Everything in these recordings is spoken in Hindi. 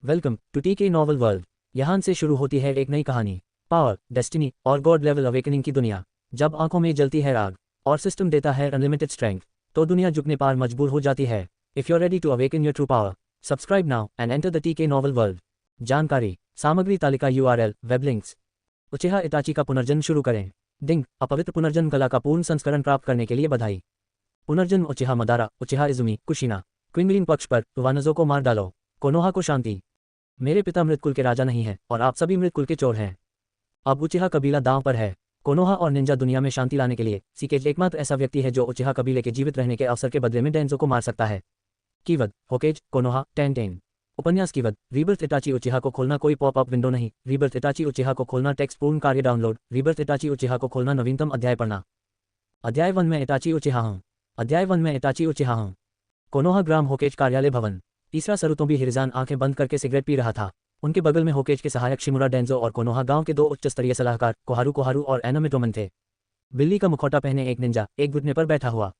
वेलकम टू टीके नॉवल वर्ल्ड। यहाँ से शुरू होती है एक नई कहानी, पावर, डेस्टिनी और गॉड लेवल अवेकनिंग की दुनिया। जब आंखों में जलती है आग और सिस्टम देता है अनलिमिटेड स्ट्रेंथ, तो दुनिया झुकने पार मजबूर हो जाती है। If you are ready to awaken your true power, subscribe now and enter the TK novel world. जानकारी, सामग्री तालिका, URL, web links. Uchiha Itachi का पुनर्जन्म शुरू करें। डिंग, अपवित्र पुनर्जन्म कला का पूर्ण संस्करण प्राप्त करने के लिए बधाई। पुनर्जन्म उचिहा मदारा, उचिहा इजुमी, कुशिना। क्विंगलिन पक्ष पर टुवानजो को मार डालो। कोनोहा को शांति। मेरे पिता मृत कुल के राजा नहीं हैं और आप सभी मृत कुल के चोर हैं। अब उचिहा कबीला दांव पर है। कोनोहा और निंजा दुनिया में शांति लाने के लिए सीकेज एकमात्र ऐसा व्यक्ति है जो उचिहा कबीले के जीवित रहने के अवसर के बदले में डेंजो को मार सकता है। Keyword, Hokage, Konoha, ten. उपन्यास कीवर्ड, रीबर्थ इटाची उचिहा को खोलना कोई पॉपअप विंडो नहीं। रीबर्थ इटाची उचिहा को खोलना टेक्स्ट पूर्ण कार्य डाउनलोड। रीबर्थ इटाची उचिहा को खोलना नवीनतम अध्याय पढ़ना। अध्याय 1 में इटाची उचिहा हूँ। अध्याय 1 में इटाची उचिहा हूँ। कोनोहा ग्राम होकेज कार्यालय भवन। तीसरा सरुतोबी हिरजान आंखें बंद करके सिगरेट पी रहा था। उनके बगल में होकेज के सहायक शिमुरा डेंजो और कोनोहा गांव के 2 उच्च स्तरीय सलाहकार कोहारू और एनामिटोमन थे। बिल्ली का मुखौटा पहने एक निंजा एक घुटने पर बैठा हुआ।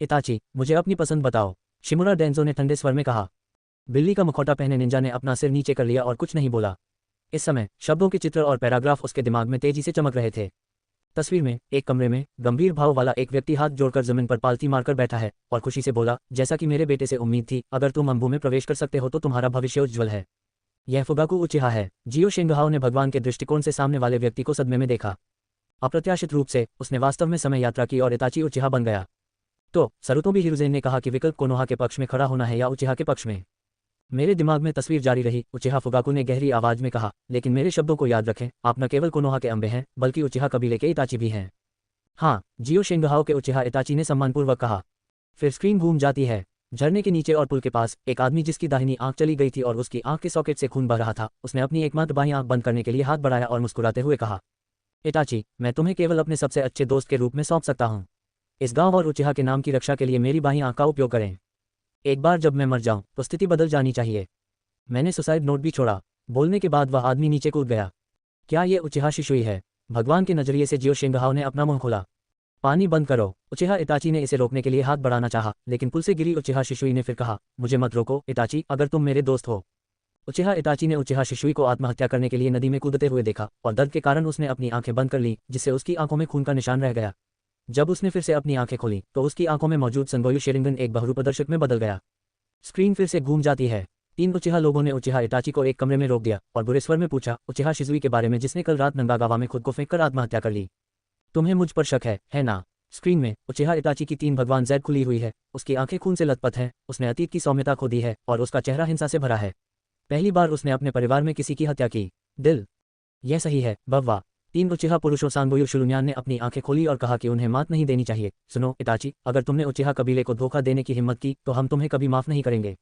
इताची, मुझे अपनी पसंद बताओ, शिमुरा डेंजो ने ठंडे स्वर में कहा। बिल्ली का मुखौटा पहने निंजा ने अपना सिर नीचे कर लिया और कुछ नहीं बोला। इस समय शब्दों के चित्र और पैराग्राफ उसके दिमाग में तेजी से चमक रहे थे। तस्वीर में एक कमरे में गंभीर भाव वाला एक व्यक्ति हाथ जोड़कर जमीन पर पालती मारकर बैठा है और खुशी से बोला, जैसा कि मेरे बेटे से उम्मीद थी, अगर तुम अंबु में प्रवेश कर सकते हो तो तुम्हारा भविष्य उज्ज्वल है। यह फुगाकू उचिहा है। जियो शिंगहाओ ने भगवान के दृष्टिकोण से सामने वाले व्यक्ति को सदमे में देखा। अप्रत्याशित रूप से उसने वास्तव में समय यात्रा की और इताची उचिहा बन गया। तो सरुतोबी हिरुजेन ने कहा कि विकल्प कोनोहा के पक्ष में खड़ा होना है या उचिहा के पक्ष में। मेरे दिमाग में तस्वीर जारी रही, उचिहा फुगाकू ने गहरी आवाज में कहा, लेकिन मेरे शब्दों को याद रखें, आप न केवल कोनोहा के अंबे हैं बल्कि उचिहा कबीले के इताची भी हैं। हाँ, जियो शिंगहाओ के उचिहा इताची ने सम्मानपूर्वक कहा। फिर स्क्रीन घूम जाती है। झरने के नीचे और पुल के पास एक आदमी जिसकी दाहिनी आंख चली गई थी और उसकी आंख के सॉकेट से खून बह रहा था, उसने अपनी एकमात्र बाईं आंख बंद करने के लिए हाथ बढ़ाया और मुस्कुराते हुए कहा, इताची, मैं तुम्हें केवल अपने सबसे अच्छे दोस्त के रूप में सौंप सकता हूँ। इस गांव और उचिहा के नाम की रक्षा के लिए मेरी बाईं आंख का उपयोग करें। एक बार जब मैं मर जाऊं तो स्थिति बदल जानी चाहिए। मैंने सुसाइड नोट भी छोड़ा। बोलने के बाद वह आदमी नीचे कूद गया। क्या ये उचिहा शिशुई है? भगवान के नजरिए से जियो शिंगहाओ ने अपना मुंह खोला। पानी बंद करो। उचिहा इताची ने इसे रोकने के लिए हाथ बढ़ाना चाहा, लेकिन पुल से गिरी उचिहा शिशुई ने फिर कहा, मुझे मत रोको इताची, अगर तुम मेरे दोस्त हो। उचिहा इताची ने उचिहा शिशुई को आत्महत्या करने के लिए नदी में कूदते हुए देखा और दर्द के कारण उसने अपनी आंखें बंद कर ली, जिससे उसकी आंखों में खून का निशान रह गया। जब उसने फिर से अपनी आंखें खोली तो उसकी आंखों में मौजूद संगोयु शेरिंगन एक बहुरूपदर्शक में बदल गया। स्क्रीन फिर से घूम जाती है। 3 उचिहा लोगों ने उचिहा इताची को एक कमरे में रोक दिया और बुरे स्वर में पूछा, उचिहा शिजुई के बारे में जिसने कल रात नंगागावा में खुद को फेंककर आत्महत्या कर ली। तुम्हें मुझ पर शक है ना? स्क्रीन में उचिहा इताची की 3 भगवान ज़ैड खुली हुई है। उसकी आंखें खून से लथपथ हैं, उसने अतीत की सौम्यता खो दी है और उसका चेहरा हिंसा से भरा है। पहली बार उसने अपने परिवार में किसी की हत्या की। दिल, यह सही है बव्वा। 3 उचिहा पुरुषों सांगोयु शुलुन्यान ने अपनी आंखें खोली और कहा कि उन्हें मात नहीं देनी चाहिए। सुनो इताची, अगर तुमने उचिहा कबीले को धोखा देने की हिम्मत की तो हम तुम्हें कभी माफ नहीं करेंगे।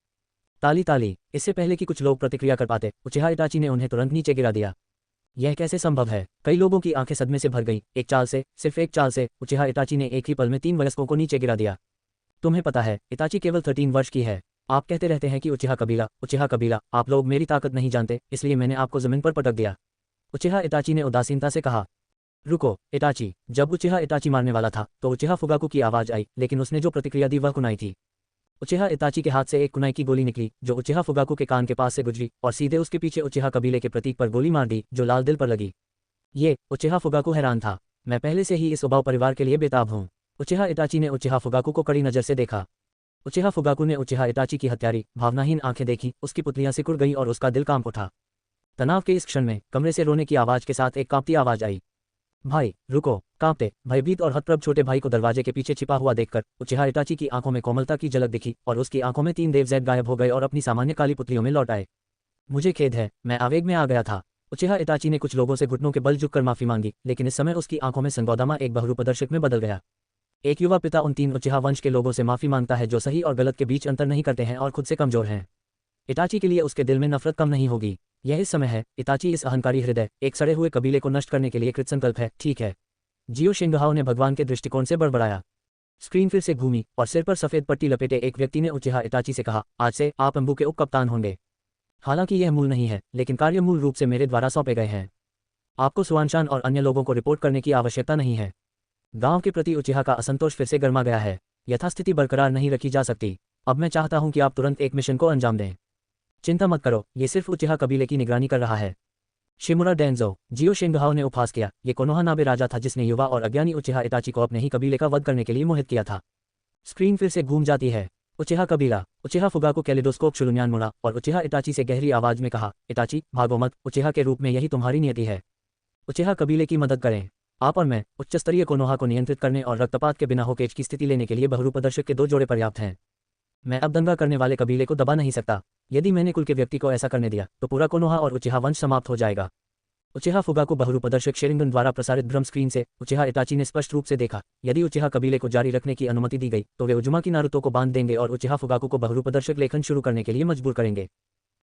ताली। इससे पहले कि कुछ लोग प्रतिक्रिया कर पाते, उचिहा इताची ने उन्हें तुरंत नीचे गिरा दिया। यह कैसे संभव है? कई लोगों की आंखें सदमे से भर गईं। एक चाल से, सिर्फ एक चाल से, उचिहा इताची ने एक ही पल में 3 वयस्कों को नीचे गिरा दिया। तुम्हें पता है, इताची केवल 13 वर्ष की है। आप कहते रहते हैं कि उचिहा कबीला, आप लोग मेरी ताकत नहीं जानते, इसलिए मैंने आपको जमीन पर पटक दिया। उचिहा इताची ने उदासीनता से कहा। रुको इताची। जब उचिहा इताची मारने वाला था तो उचिहा फुगाकू की आवाज आई, लेकिन उसने जो प्रतिक्रिया दी वह कुनाई थी। उचिहा इताची के हाथ से एक कुनाई की गोली निकली जो उचिहा फुगाकू के कान के पास से गुजरी और सीधे उसके पीछे उचिहा कबीले के प्रतीक पर गोली मार दी, जो लाल दिल पर लगी। ये उचिहा फुगाकू हैरान था। मैं पहले से ही इस उबाऊ परिवार के लिए बेताब हूँ। उचिहा इताची ने उचिहा फुगाकू को कड़ी नजर से देखा। उचिहा फुगाकू ने उचिहा इताची की हत्यारी, भावनाहीन आंखें देखी, उसकी पुतलियां सिकुड़ गईं और उसका दिल कांप उठा। तनाव के इस क्षण में कमरे से रोने की आवाज के साथ एक कांपती आवाज आई। भाई रुको। कांपते, भयभीत और हतप्रभ छोटे भाई को दरवाजे के पीछे छिपा हुआ देखकर उचिहा इताची की आंखों में कोमलता की झलक दिखी और उसकी आंखों में 3 देव ज़ैड गायब हो गए और अपनी सामान्य काली पुतलियों में लौट आए। मुझे खेद है, मैं आवेग में आ गया था। उचिहा इताची ने कुछ लोगों से घुटनों के बल झुककर माफी मांगी, लेकिन इस समय उसकी आंखों में संगोदामा एक बहुरूपदर्शक में बदल गया। एक युवा पिता उन 3 उचिहा वंश के लोगों से माफी मांगता है जो सही और गलत के बीच अंतर नहीं करते हैं और खुद से कमजोर हैं। इताची के लिए उसके दिल में नफरत कम नहीं होगी। यह इस समय है। इताची इस अहंकारी हृदय, एक सड़े हुए कबीले को नष्ट करने के लिए कृतसंकल्प है। ठीक है, जियो शिंगहाओ ने भगवान के दृष्टिकोण से बड़बड़ाया। स्क्रीन फिर से घूमी और सिर पर सफेद पट्टी लपेटे एक व्यक्ति ने उचिहा इताची से कहा, आज से आप अंबु के उप कप्तान होंगे। हालांकि यह मूल नहीं है, लेकिन कार्य मूल रूप से मेरे द्वारा सौंपे गए हैं। आपको सुआनशान और अन्य लोगों को रिपोर्ट करने की आवश्यकता नहीं है। गांव के प्रति उचिहा का असंतोष फिर से गर्मा गया है। यथास्थिति बरकरार नहीं रखी जा सकती। अब मैं चाहता हूं कि आप तुरंत एक मिशन को अंजाम दें। चिंता मत करो, ये सिर्फ उचिहा कबीले की निगरानी कर रहा है। शिमुरा डेंजो, जियो शेंगहाओ ने उपहास किया, ये कोनोहानाबे राजा था जिसने युवा और अज्ञानी उचिहा इताची को अपने ही कबीले का वध करने के लिए मोहित किया था। स्क्रीन फिर से घूम जाती है। उचिहा कबीला। उचिहा फुगाकू कैलिडोस्कोप शुलुन्यान मुड़ा और उचिहा इताची से गहरी आवाज में कहा, इताची भागो मत, उचिहा के रूप में यही तुम्हारी नियति है। उचिहा कबीले की मदद करें। आप और मैं उच्च स्तरीय कोनोहा को नियंत्रित करने और रक्तपात के बिना होकेज की स्थिति लेने के लिए बहुरूपदर्शक के 2 जोड़े पर्याप्त हैं। मैं अब दंगा करने वाले कबीले को दबा नहीं सकता। यदि मैंने कुल के व्यक्ति को ऐसा करने दिया तो पूरा कोनोहा और उचिहा वंश समाप्त हो जाएगा। उचिहा फुगाकू बहुरूपदर्शक शेरिंगन द्वारा प्रसारित भ्रम स्क्रीन से उचिहा इताची ने स्पष्ट रूप से देखा, यदि उचिहा कबीले को जारी रखने की अनुमति दी गई तो वे उजुमा की नारुतो को बांध देंगे और उचिहा फुगाकू को बहुरूपदर्शक लेखन शुरू करने के लिए मजबूर करेंगे।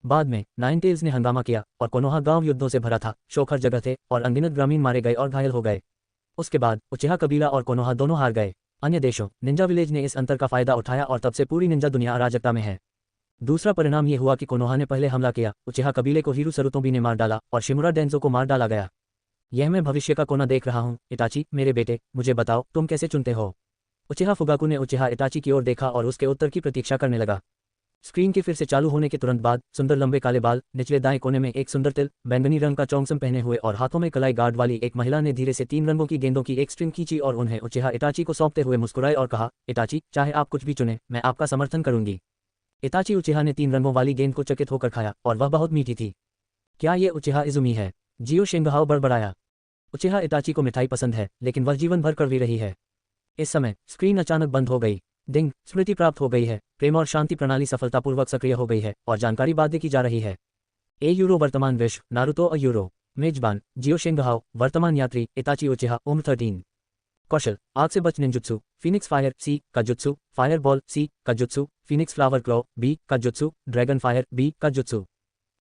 बाद में नाइनटेल्स ने हंगामा किया और कोनोहा गांव युद्धों से भरा था, शोक हर जगह थे और अनगिनत ग्रामीण मारे गए और घायल हो गए। उसके बाद उचिहा कबीला और कोनोहा दोनों हार गए। अन्य देशों निंजा विलेज ने इस अंतर का फायदा उठाया और तब से पूरी निंजा दुनिया अराजकता में है। दूसरा परिणाम ये हुआ कि कोनोहा ने पहले हमला किया, उचिहा कबीले को हीरू सरुतोबी ने मार डाला और शिमुरा डेंजो को मार डाला गया। यह मैं भविष्य का कोना देख रहा हूँ। इताची मेरे बेटे, मुझे बताओ तुम कैसे चुनते हो। उचिहा फुगाकू ने उचिहा इताची की ओर देखा और उसके उत्तर की प्रतीक्षा करने लगा। स्क्रीन के फिर से चालू होने के तुरंत बाद सुंदर लंबे काले बाल, निचले दाएं कोने में एक सुंदर तिल, बैंगनी रंग का चौंगसम पहने हुए और हाथों में कलाई गार्ड वाली एक महिला ने धीरे से 3 रंगों की गेंदों की एक स्ट्रिंग खींची और उन्हें उचिहा इताची को सौंपते हुए मुस्कुराए और कहा, इताची चाहे आप कुछ भी चुने, मैं आपका समर्थन करूंगी। इताची उचिहा ने 3 रंगों वाली गेंद को चकित होकर खाया और वह बहुत मीठी थी। क्या ये उचिहा इजुमी है? जियो शेंगहाओ बड़बड़ाया। उचिहा इताची को मिठाई पसंद है लेकिन वह जीवन भर कड़वी रही है। इस समय स्क्रीन अचानक बंद हो गई। डिंग, स्मृति प्राप्त हो गई है, प्रेम और शांति प्रणाली सफलतापूर्वक सक्रिय हो गई है और जानकारी बाध्य की जा रही है। ए यूरो वर्तमान विश्व, नारुतो अ यूरो। मेजबान जियो शेंगहाओ, वर्तमान यात्री इताची उचिहा, उम्र 13। कौशल आग से बच निंजुत्सु, फीनिक्स फायर सी का जुत्सु, फायर बॉल सी का jutsu, phoenix flower claw B का जुत्सु, ड्रैगन फायर बी का जुत्सु।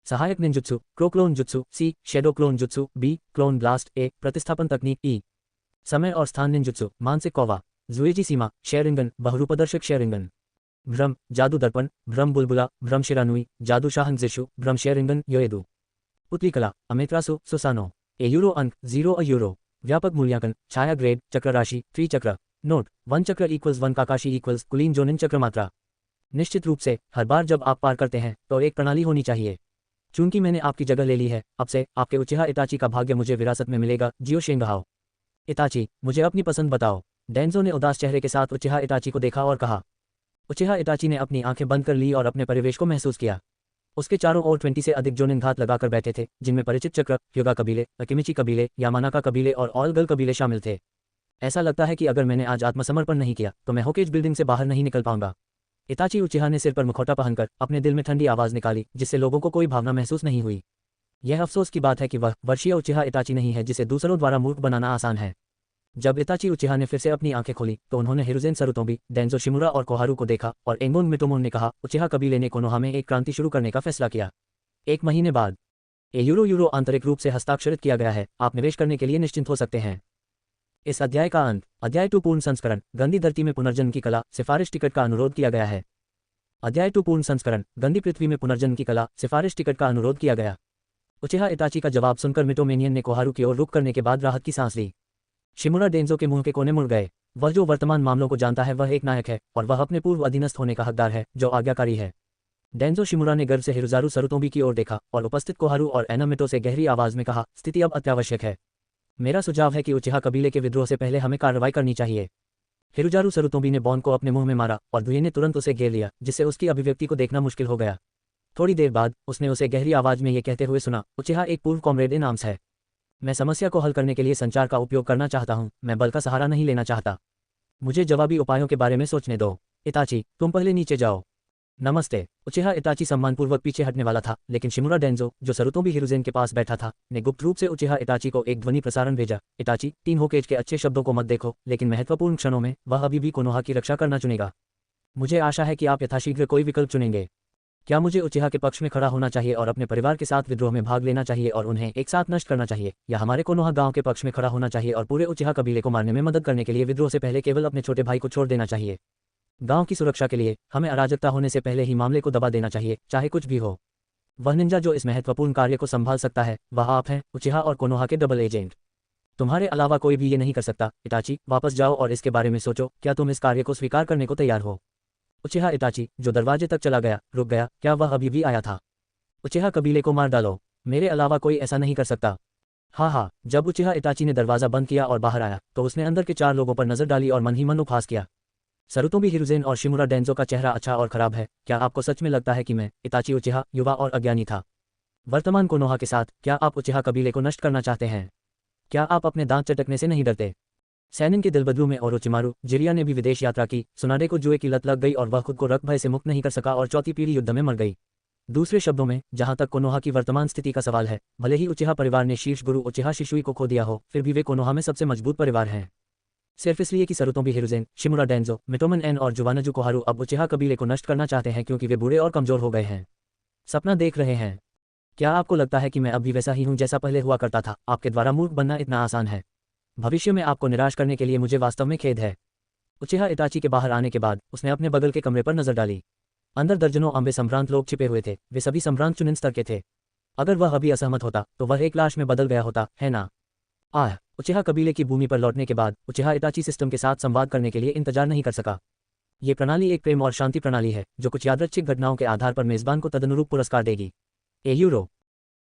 सहायक ninjutsu, crow clone jutsu C, shadow clone jutsu B, clone blast A, प्रतिस्थापन तकनीक ई। समय और स्थान निंजुत्सु, मानसिक कौवा, जुएजी सीमा, शेरिंगन, बहुरूपदर्शक शेरिंगन। भ्रम, जादू दर्पण, भ्रम बुलबुला, भ्रम शिरानुई, जादू शाहंगजिशु, भ्रम शेरिंगन योएदू। पुतली कला, अमेत्रासु, सुसानो। ए यूरो अंक, 0 अ यूरो। व्यापक मूल्यांकन, छाया ग्रेड, चक्र राशि, त्रिचक्र। नोट, 1 चक्र इक्वल्स 1 काकाशी इक्वल्स कुलीन जोनिन चक्र मात्रा। निश्चित रूप से हर बार जब आप पार करते हैं तो एक प्रणाली होनी चाहिए। चूंकि मैंने आपकी जगह ले ली है, अब से आपके उचिहा इताची का भाग्य मुझे विरासत में मिलेगा। जियो शेंगहाओ। इताची, मुझे अपनी पसंद बताओ। डेंजो ने उदास चेहरे के साथ उचिहा इताची को देखा और कहा। उचिहा इताची ने अपनी आंखें बंद कर ली और अपने परिवेश को महसूस किया। उसके चारों ओर 20 से अधिक जोनिन घात लगाकर बैठे थे, जिनमें परिचित चक्र, ह्योगा कबीले, अकिमिची कबीले, यामानाका कबीले और ऑलगल कबीले शामिल थे। ऐसा लगता है कि अगर मैंने आज आत्मसमर्पण नहीं किया तो मैं होकेज बिल्डिंग से बाहर नहीं निकल पाऊंगा। इताची उचिहा ने सिर पर मुखौटा पहनकर अपने दिल में ठंडी आवाज निकाली, जिससे लोगों को कोई भावना महसूस नहीं हुई। यह अफसोस की बात है कि वह वर्षीय उचिहा इताची नहीं है जिसे दूसरों द्वारा मूर्ख बनाना आसान है। जब इताची उचिहा ने फिर से अपनी आंखें खोली तो उन्होंने हिरुजेन सरुतोबी, डेंजो शिमुरा और कोहारू को देखा और एंगोन मिटोमोन ने कहा, उचिहा कबीले ने कोनोहा में एक क्रांति शुरू करने का फैसला किया। 1 महीने बाद ए यूरो आंतरिक रूप से हस्ताक्षरित किया गया है, आप निवेश करने के लिए निश्चिंत हो सकते हैं। इस अध्याय का अंत। अध्याय 2 पूर्ण संस्करण, गंदी धरती में पुनर्जन्म की कला, सिफारिश टिकट का अनुरोध किया गया है। अध्याय 2 पूर्ण संस्करण, गंदी पृथ्वी में पुनर्जन्म की कला, सिफारिश टिकट का अनुरोध किया गया। उचिहा इताची का जवाब सुनकर मिटोमेनियन ने कोहारू की ओर रुख करने के बाद राहत की सांस ली। शिमुरा डेंजो के मुंह के कोने मुड़ गए। वह जो वर्तमान मामलों को जानता है वह एक नायक है और वह अपने पूर्व अधीनस्थ होने का हकदार है जो आज्ञाकारी है। डेंजो शिमुरा ने गर्व से हिरुजारू सरुतोबी की ओर देखा और उपस्थित कोहारू और एनामिटो से गहरी आवाज में कहा, स्थिति अब अत्यावश्यक है। मेरा सुझाव है कि उचिहा कबीले के विद्रोह से पहले हमें कार्रवाई करनी चाहिए। हिरुजारू सरुतोबी ने बॉन को अपने मुंह में मारा और दुए ने तुरंत उसे घेर लिया, जिससे उसकी अभिव्यक्ति को देखना मुश्किल हो गया। थोड़ी देर बाद उसने उसे गहरी आवाज में ये कहते हुए सुना, उचिहा एक पूर्व कॉमरेड इन आर्म्स है। मैं समस्या को हल करने के लिए संचार का उपयोग करना चाहता हूं, मैं बल का सहारा नहीं लेना चाहता। मुझे जवाबी उपायों के बारे में सोचने दो। इताची, तुम पहले नीचे जाओ। नमस्ते। उचिहा इताची सम्मानपूर्वक पीछे हटने वाला था, लेकिन शिमुरा डेंजो, जो सरुतोबी हिरुजेन के पास बैठा था, ने गुप्त रूप से उचिहा इताची को एक ध्वनि प्रसारण भेजा। इताची, 3 होकेज के अच्छे शब्दों को मत देखो, लेकिन महत्वपूर्ण क्षणों में वह अभी भी कोनोहा की रक्षा करना चुनेगा। मुझे आशा है कि आप यथाशीघ्र कोई विकल्प चुनेंगे। क्या मुझे उचिहा के पक्ष में खड़ा होना चाहिए और अपने परिवार के साथ विद्रोह में भाग लेना चाहिए और उन्हें एक साथ नष्ट करना चाहिए, या हमारे कोनोहा गांव के पक्ष में खड़ा होना चाहिए और पूरे उचिहा कबीले को मारने में मदद करने के लिए विद्रोह से पहले केवल अपने छोटे भाई को छोड़ देना चाहिए? गांव की सुरक्षा के लिए हमें अराजकता होने से पहले ही मामले को दबा देना चाहिए, चाहे कुछ भी हो। वह निंजा जो इस महत्वपूर्ण कार्य को संभाल सकता है वह आप हैं, उचिहा और कोनोहा के डबल एजेंट। तुम्हारे अलावा कोई भी ये नहीं कर सकता। इताची, वापस जाओ और इसके बारे में सोचो, क्या तुम इस कार्य को स्वीकार करने को तैयार हो? उचिहा इताची, जो दरवाजे तक चला गया, रुक गया। क्या वह अभी भी आया था? उचिहा कबीले को मार डालो, मेरे अलावा कोई ऐसा नहीं कर सकता। हाँ, जब उचिहा इटाची ने दरवाज़ा बंद किया और बाहर आया तो उसने अंदर के 4 लोगों पर नजर डाली और मन ही मन उपहास किया। सरुतोबी हिरुज़ेन और शिमुरा डेंजो का चेहरा अच्छा और खराब है। क्या आपको सच में लगता है कि मैं, इताची उचिहा, युवा और अज्ञानी था? वर्तमान कोनोहा के साथ क्या आप उचिहा कबीले को नष्ट करना चाहते हैं? क्या आप अपने दांत चटकने से नहीं डरते? सैनिन के दिलबदलू में ओरोचिमारू जिरिया ने भी विदेश यात्रा की। सुनाडे को जुए की लत लग गई और वह खुद को रक्त भय से मुक्त नहीं कर सका और चौथी पीढ़ी युद्ध में मर गई। दूसरे शब्दों में, जहां तक कोनोहा की वर्तमान स्थिति का सवाल है, भले ही उचिहा परिवार ने शीर्ष गुरु उचिहा शिशुई को खो दिया हो, फिर भी वे कोनोहा में सबसे मजबूत परिवार हैं। सिर्फ इसलिए कि सरुतोबी हिरुज़ेन, शिमुरा डेंजो, मिटोमन एन और जुवानाजू कोहारू अब उचिहा कबीले को नष्ट करना चाहते हैं क्योंकि वे बूढ़े और कमजोर हो गए हैं। सपना देख रहे हैं। क्या आपको लगता है कि मैं अब भी वैसा ही हूं जैसा पहले हुआ करता था? आपके द्वारा मूर्ख बनना इतना आसान है। भविष्य में आपको निराश करने के लिए मुझे वास्तव में खेद है। उचिहा इटाची के बाहर आने के बाद उसने अपने बगल के कमरे पर नजर डाली। अंदर दर्जनों अंबे संभ्रांत लोग छिपे हुए थे। वे सभी संभ्रांत चुनिंद स्तर के थे। अगर वह अभी असहमत होता तो वह एक लाश में बदल गया होता, है ना? उचिहा कबीले की भूमि पर लौटने के बाद उचिहा इटाची सिस्टम के साथ संवाद करने के लिए इंतजार नहीं कर सका। ये प्रणाली एक प्रेम और शांति प्रणाली है जो कुछ यादृच्छिक घटनाओं के आधार पर मेजबान को तदनुरूप पुरस्कार देगी। यूरो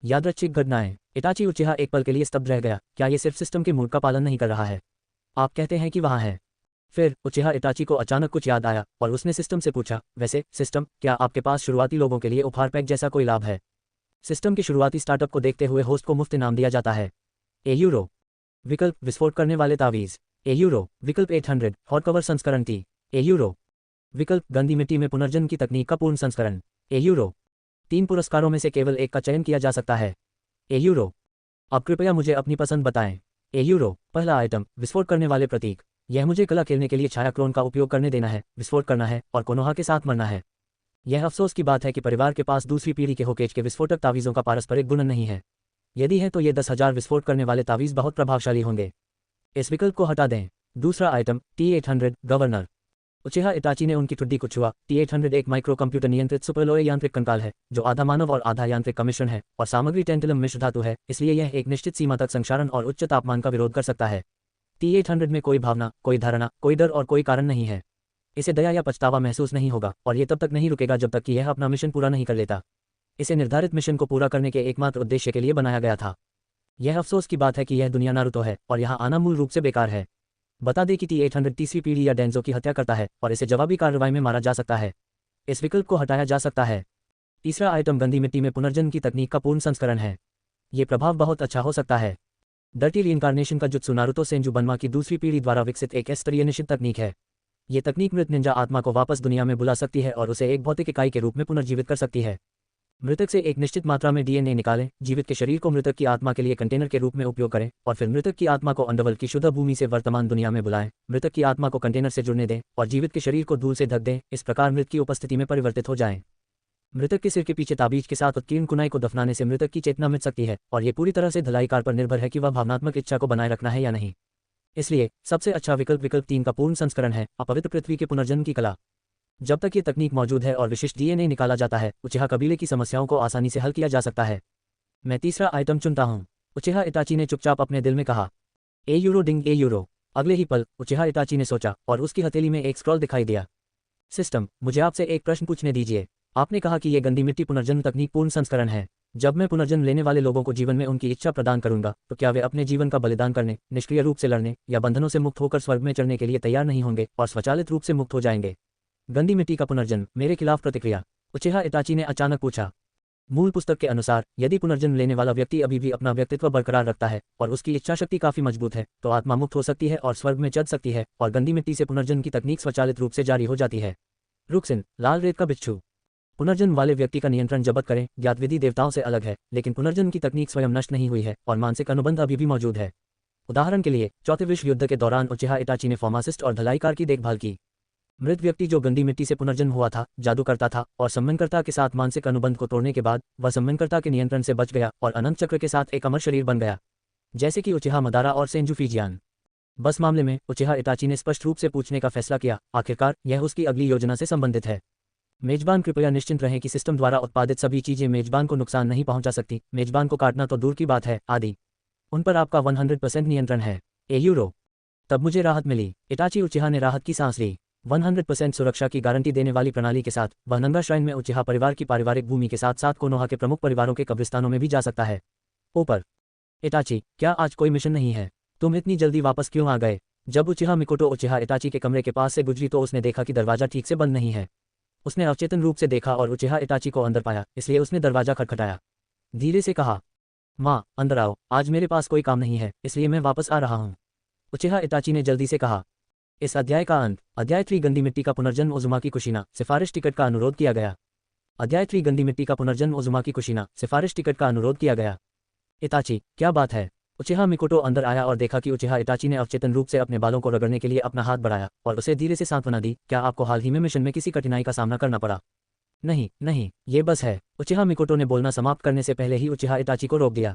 यादृच्छिक घटनाएं। इटाची उचिहा एक पल के लिए स्तब्ध रह गया। क्या ये सिर्फ सिस्टम के मूड का पालन नहीं कर रहा है? आप कहते हैं कि वहाँ है। फिर उचिहा इटाची को अचानक कुछ याद आया और उसने सिस्टम से पूछा, वैसे सिस्टम, क्या आपके पास शुरुआती लोगों के लिए उपहार पैक जैसा कोई लाभ है? सिस्टम के शुरुआती स्टार्टअप को देखते हुए होस्ट को मुफ्त इनाम दिया जाता है। यूरो विकल्प विस्फोट करने वाले तावीज। यूरो विकल्प 800 हॉट कवर संस्करण टी। यूरो विकल्प गंदी मिट्टी में पुनर्जन्म की तकनीक का पूर्ण संस्करण। यूरो 3 पुरस्कारों में से केवल एक का चयन किया जा सकता है। यूरो अब कृपया मुझे अपनी पसंद बताएं। यूरो पहला आइटम, विस्फोट करने वाले प्रतीक। यह मुझे कला खेलने के लिए छाया क्लोन का उपयोग करने देना है, विस्फोट करना है और कोनोहा के साथ मरना है। यह अफसोस की बात है कि परिवार के पास दूसरी पीढ़ी के होकेज के विस्फोटक तावीज़ों का पारस्परिक गुणन नहीं है। यदि है तो ये 10,000 विस्फोट करने वाले तावीज़ बहुत प्रभावशाली होंगे। इस विकल्प को हटा दें। दूसरा आइटम, T800 गवर्नर। उचिहा इटाची ने उनकी ठुड्डी को छुआ। T800 एक माइक्रो कंप्यूटर नियंत्रित सुपरलोए यांत्रिक कंकाल है जो आधा मानव और आधा यांत्रिक का मिश्रण है और सामग्री टेंटिलम मिश्र धातु है, इसलिए यह एक निश्चित सीमा तक संक्षारण और उच्च तापमान का विरोध कर सकता है। T800 में कोई भावना, कोई धारणा, कोई डर और कोई कारण नहीं है। इसे दया या पछतावा महसूस नहीं होगा और ये तब तक नहीं रुकेगा जब तक कि यह अपना मिशन पूरा नहीं कर लेता। इसे निर्धारित मिशन को पूरा करने के एकमात्र उद्देश्य के लिए बनाया गया था। यह अफसोस की बात है कि यह दुनिया नारुतो है और यहाँ आना मूल रूप से बेकार है। बता दें कि T800 तीसरी पीढ़ी या डेंजो की हत्या करता है और इसे जवाबी कार्रवाई में मारा जा सकता है। इस विकल्प को हटाया जा सकता है। तीसरा आइटम, गंदी मिट्टी में पुनर्जन्म की तकनीक का पूर्ण संस्करण है। ये प्रभाव बहुत अच्छा हो सकता है। डर्टी रीइंकार्नेशन का जुत्सु नारुतो सेंजू बन्मा की दूसरी पीढ़ी द्वारा विकसित एक स्तरीय निश्चित तकनीक है। ये तकनीक मृत निंजा आत्मा को वापस दुनिया में बुला सकती है और उसे एक भौतिक इकाई के रूप में पुनर्जीवित कर सकती है। मृतक से एक निश्चित मात्रा में DNA निकालें, जीवित के शरीर को मृतक की आत्मा के लिए कंटेनर के रूप में उपयोग करें और फिर मृतक की आत्मा को अंडरवर्ल्ड की शुद्ध भूमि से वर्तमान दुनिया में बुलाएं। मृतक की आत्मा को कंटेनर से जुड़ने दें और जीवित के शरीर को धूल से ढक दें। इस प्रकार मृत की उपस्थिति में परिवर्तित हो जाएं। मृतक के सिर के पीछे ताबीज के साथ उत्कीर्ण कुनाई को दफनाने से मृतक की चेतना मिट सकती है और ये पूरी तरह से धलाईकार पर निर्भर है कि वह भावनात्मक इच्छा को बनाए रखना है या नहीं। इसलिए सबसे अच्छा विकल्प विकल्प 3 का पूर्ण संस्करण है, अपवित्र पृथ्वी के पुनर्जन्म की कला। जब तक ये तकनीक मौजूद है और विशिष्ट DNA निकाला जाता है, उचिहा कबीले की समस्याओं को आसानी से हल किया जा सकता है। मैं तीसरा आइटम चुनता हूँ, उचिहा इटाची ने चुपचाप अपने दिल में कहा। यूरो डिंग यूरो। अगले ही पल उचिहा इटाची ने सोचा और उसकी हथेली में एक स्क्रॉल दिखाई दिया। सिस्टम, मुझे आपसे एक प्रश्न पूछने दीजिए। आपने कहा कि ये गंदी मिट्टी पुनर्जन्म तकनीक पूर्ण संस्करण है। जब मैं पुनर्जन्म लेने वाले लोगों को जीवन में उनकी इच्छा प्रदान करूंगा तो क्या वे अपने जीवन का बलिदान करने, निष्क्रिय रूप से लड़ने या बंधनों से मुक्त होकर स्वर्ग में चढ़ने के लिए तैयार नहीं होंगे और स्वचालित रूप से मुक्त हो जाएंगे? गंदी मिट्टी का पुनर्जन्म, मेरे खिलाफ प्रतिक्रिया? उचिहा इटाची ने अचानक पूछा। मूल पुस्तक के अनुसार यदि पुनर्जन्म लेने वाला व्यक्ति अभी भी अपना व्यक्तित्व बरकरार रखता है और उसकी इच्छा शक्ति काफी मजबूत है तो आत्मा मुक्त हो सकती है और स्वर्ग में चढ़ सकती है और गंदी मिट्टी से पुनर्जन्म की तकनीक स्वचालित रूप से जारी हो जाती है। रुक्सिन, लाल रेत का बिच्छू। पुनर्जन्म वाले व्यक्ति का नियंत्रण जब्त करें। ज्ञात विधि देवताओं से अलग है, लेकिन पुनर्जन्म की तकनीक स्वयं नष्ट नहीं हुई है और मानसिक अनुबंध अभी भी मौजूद है। उदाहरण के लिए, चौथे विश्व युद्ध के दौरान उचिहा इटाची ने फार्मासिस्ट और धलाईकार की देखभाल की। मृत व्यक्ति जो गंदी मिट्टी से पुनर्जन्म हुआ था, जादू करता था और सम्मानकर्ता के साथ मानसिक अनुबंध को तोड़ने के बाद वह सम्मानकर्ता के नियंत्रण से बच गया और अनंत चक्र के साथ एक अमर शरीर बन गया, जैसे कि उचिहा मदारा और सेंजू फीजियान। बस मामले में उचिहा इटाची ने स्पष्ट रूप से पूछने का फैसला किया। आखिरकार यह उसकी अगली योजना से संबंधित है। मेजबान, कृपया निश्चिंत रहें कि सिस्टम द्वारा उत्पादित सभी चीजें मेजबान को नुकसान नहीं पहुंचा सकती। मेजबान को काटना तो दूर की बात है, आदि उन पर आपका 100% नियंत्रण है। यूरो। तब मुझे राहत मिली। इटाची उचिहा ने राहत की सांस ली। 100% सुरक्षा की गारंटी देने वाली प्रणाली के साथ वह नंगा श्राइन में उचिहा परिवार की पारिवारिक भूमि के साथ साथ कोनोहा के प्रमुख परिवारों के कब्रिस्तानों में भी जा सकता है। ऊपर, इताची, क्या आज कोई मिशन नहीं है? तुम इतनी जल्दी वापस क्यों आ गए? जब उचिहा मिकोटो उचिहा इताची के कमरे के पास से गुजरी तो उसने देखा कि दरवाजा ठीक से बंद नहीं है। उसने अवचेतन रूप से देखा और उचिहा इताची को अंदर पाया, इसलिए उसने दरवाजा खटखटाया। धीरे से कहा, माँ, अंदर आओ, आज मेरे पास कोई काम नहीं है, इसलिए मैं वापस आ रहा हूँ। उचिहा इताची ने जल्दी से कहा। इस अध्याय का अंत। अध्याय 3 गंदी मिट्टी का पुनर्जन्म उजुमाकी कुशिना, सिफारिश टिकट का अनुरोध किया गया। अध्याय 3 गंदी मिट्टी का पुनर्जन्म उजुमाकी कुशिना, सिफारिश टिकट का अनुरोध किया गया। इताची, क्या बात है? उचिहा मिकोटो अंदर आया और देखा कि उचिहा इताची ने अवचेतन रूप से अपने बालों को रगड़ने के लिए अपना हाथ बढ़ाया और उसे धीरे से सांत्वना दी। क्या आपको हाल ही में मिशन में किसी कठिनाई का सामना करना पड़ा? नहीं नहीं, ये बस है। उचिहा मिकोटो ने बोलना समाप्त करने से पहले ही उचिहा इताची को रोक दिया।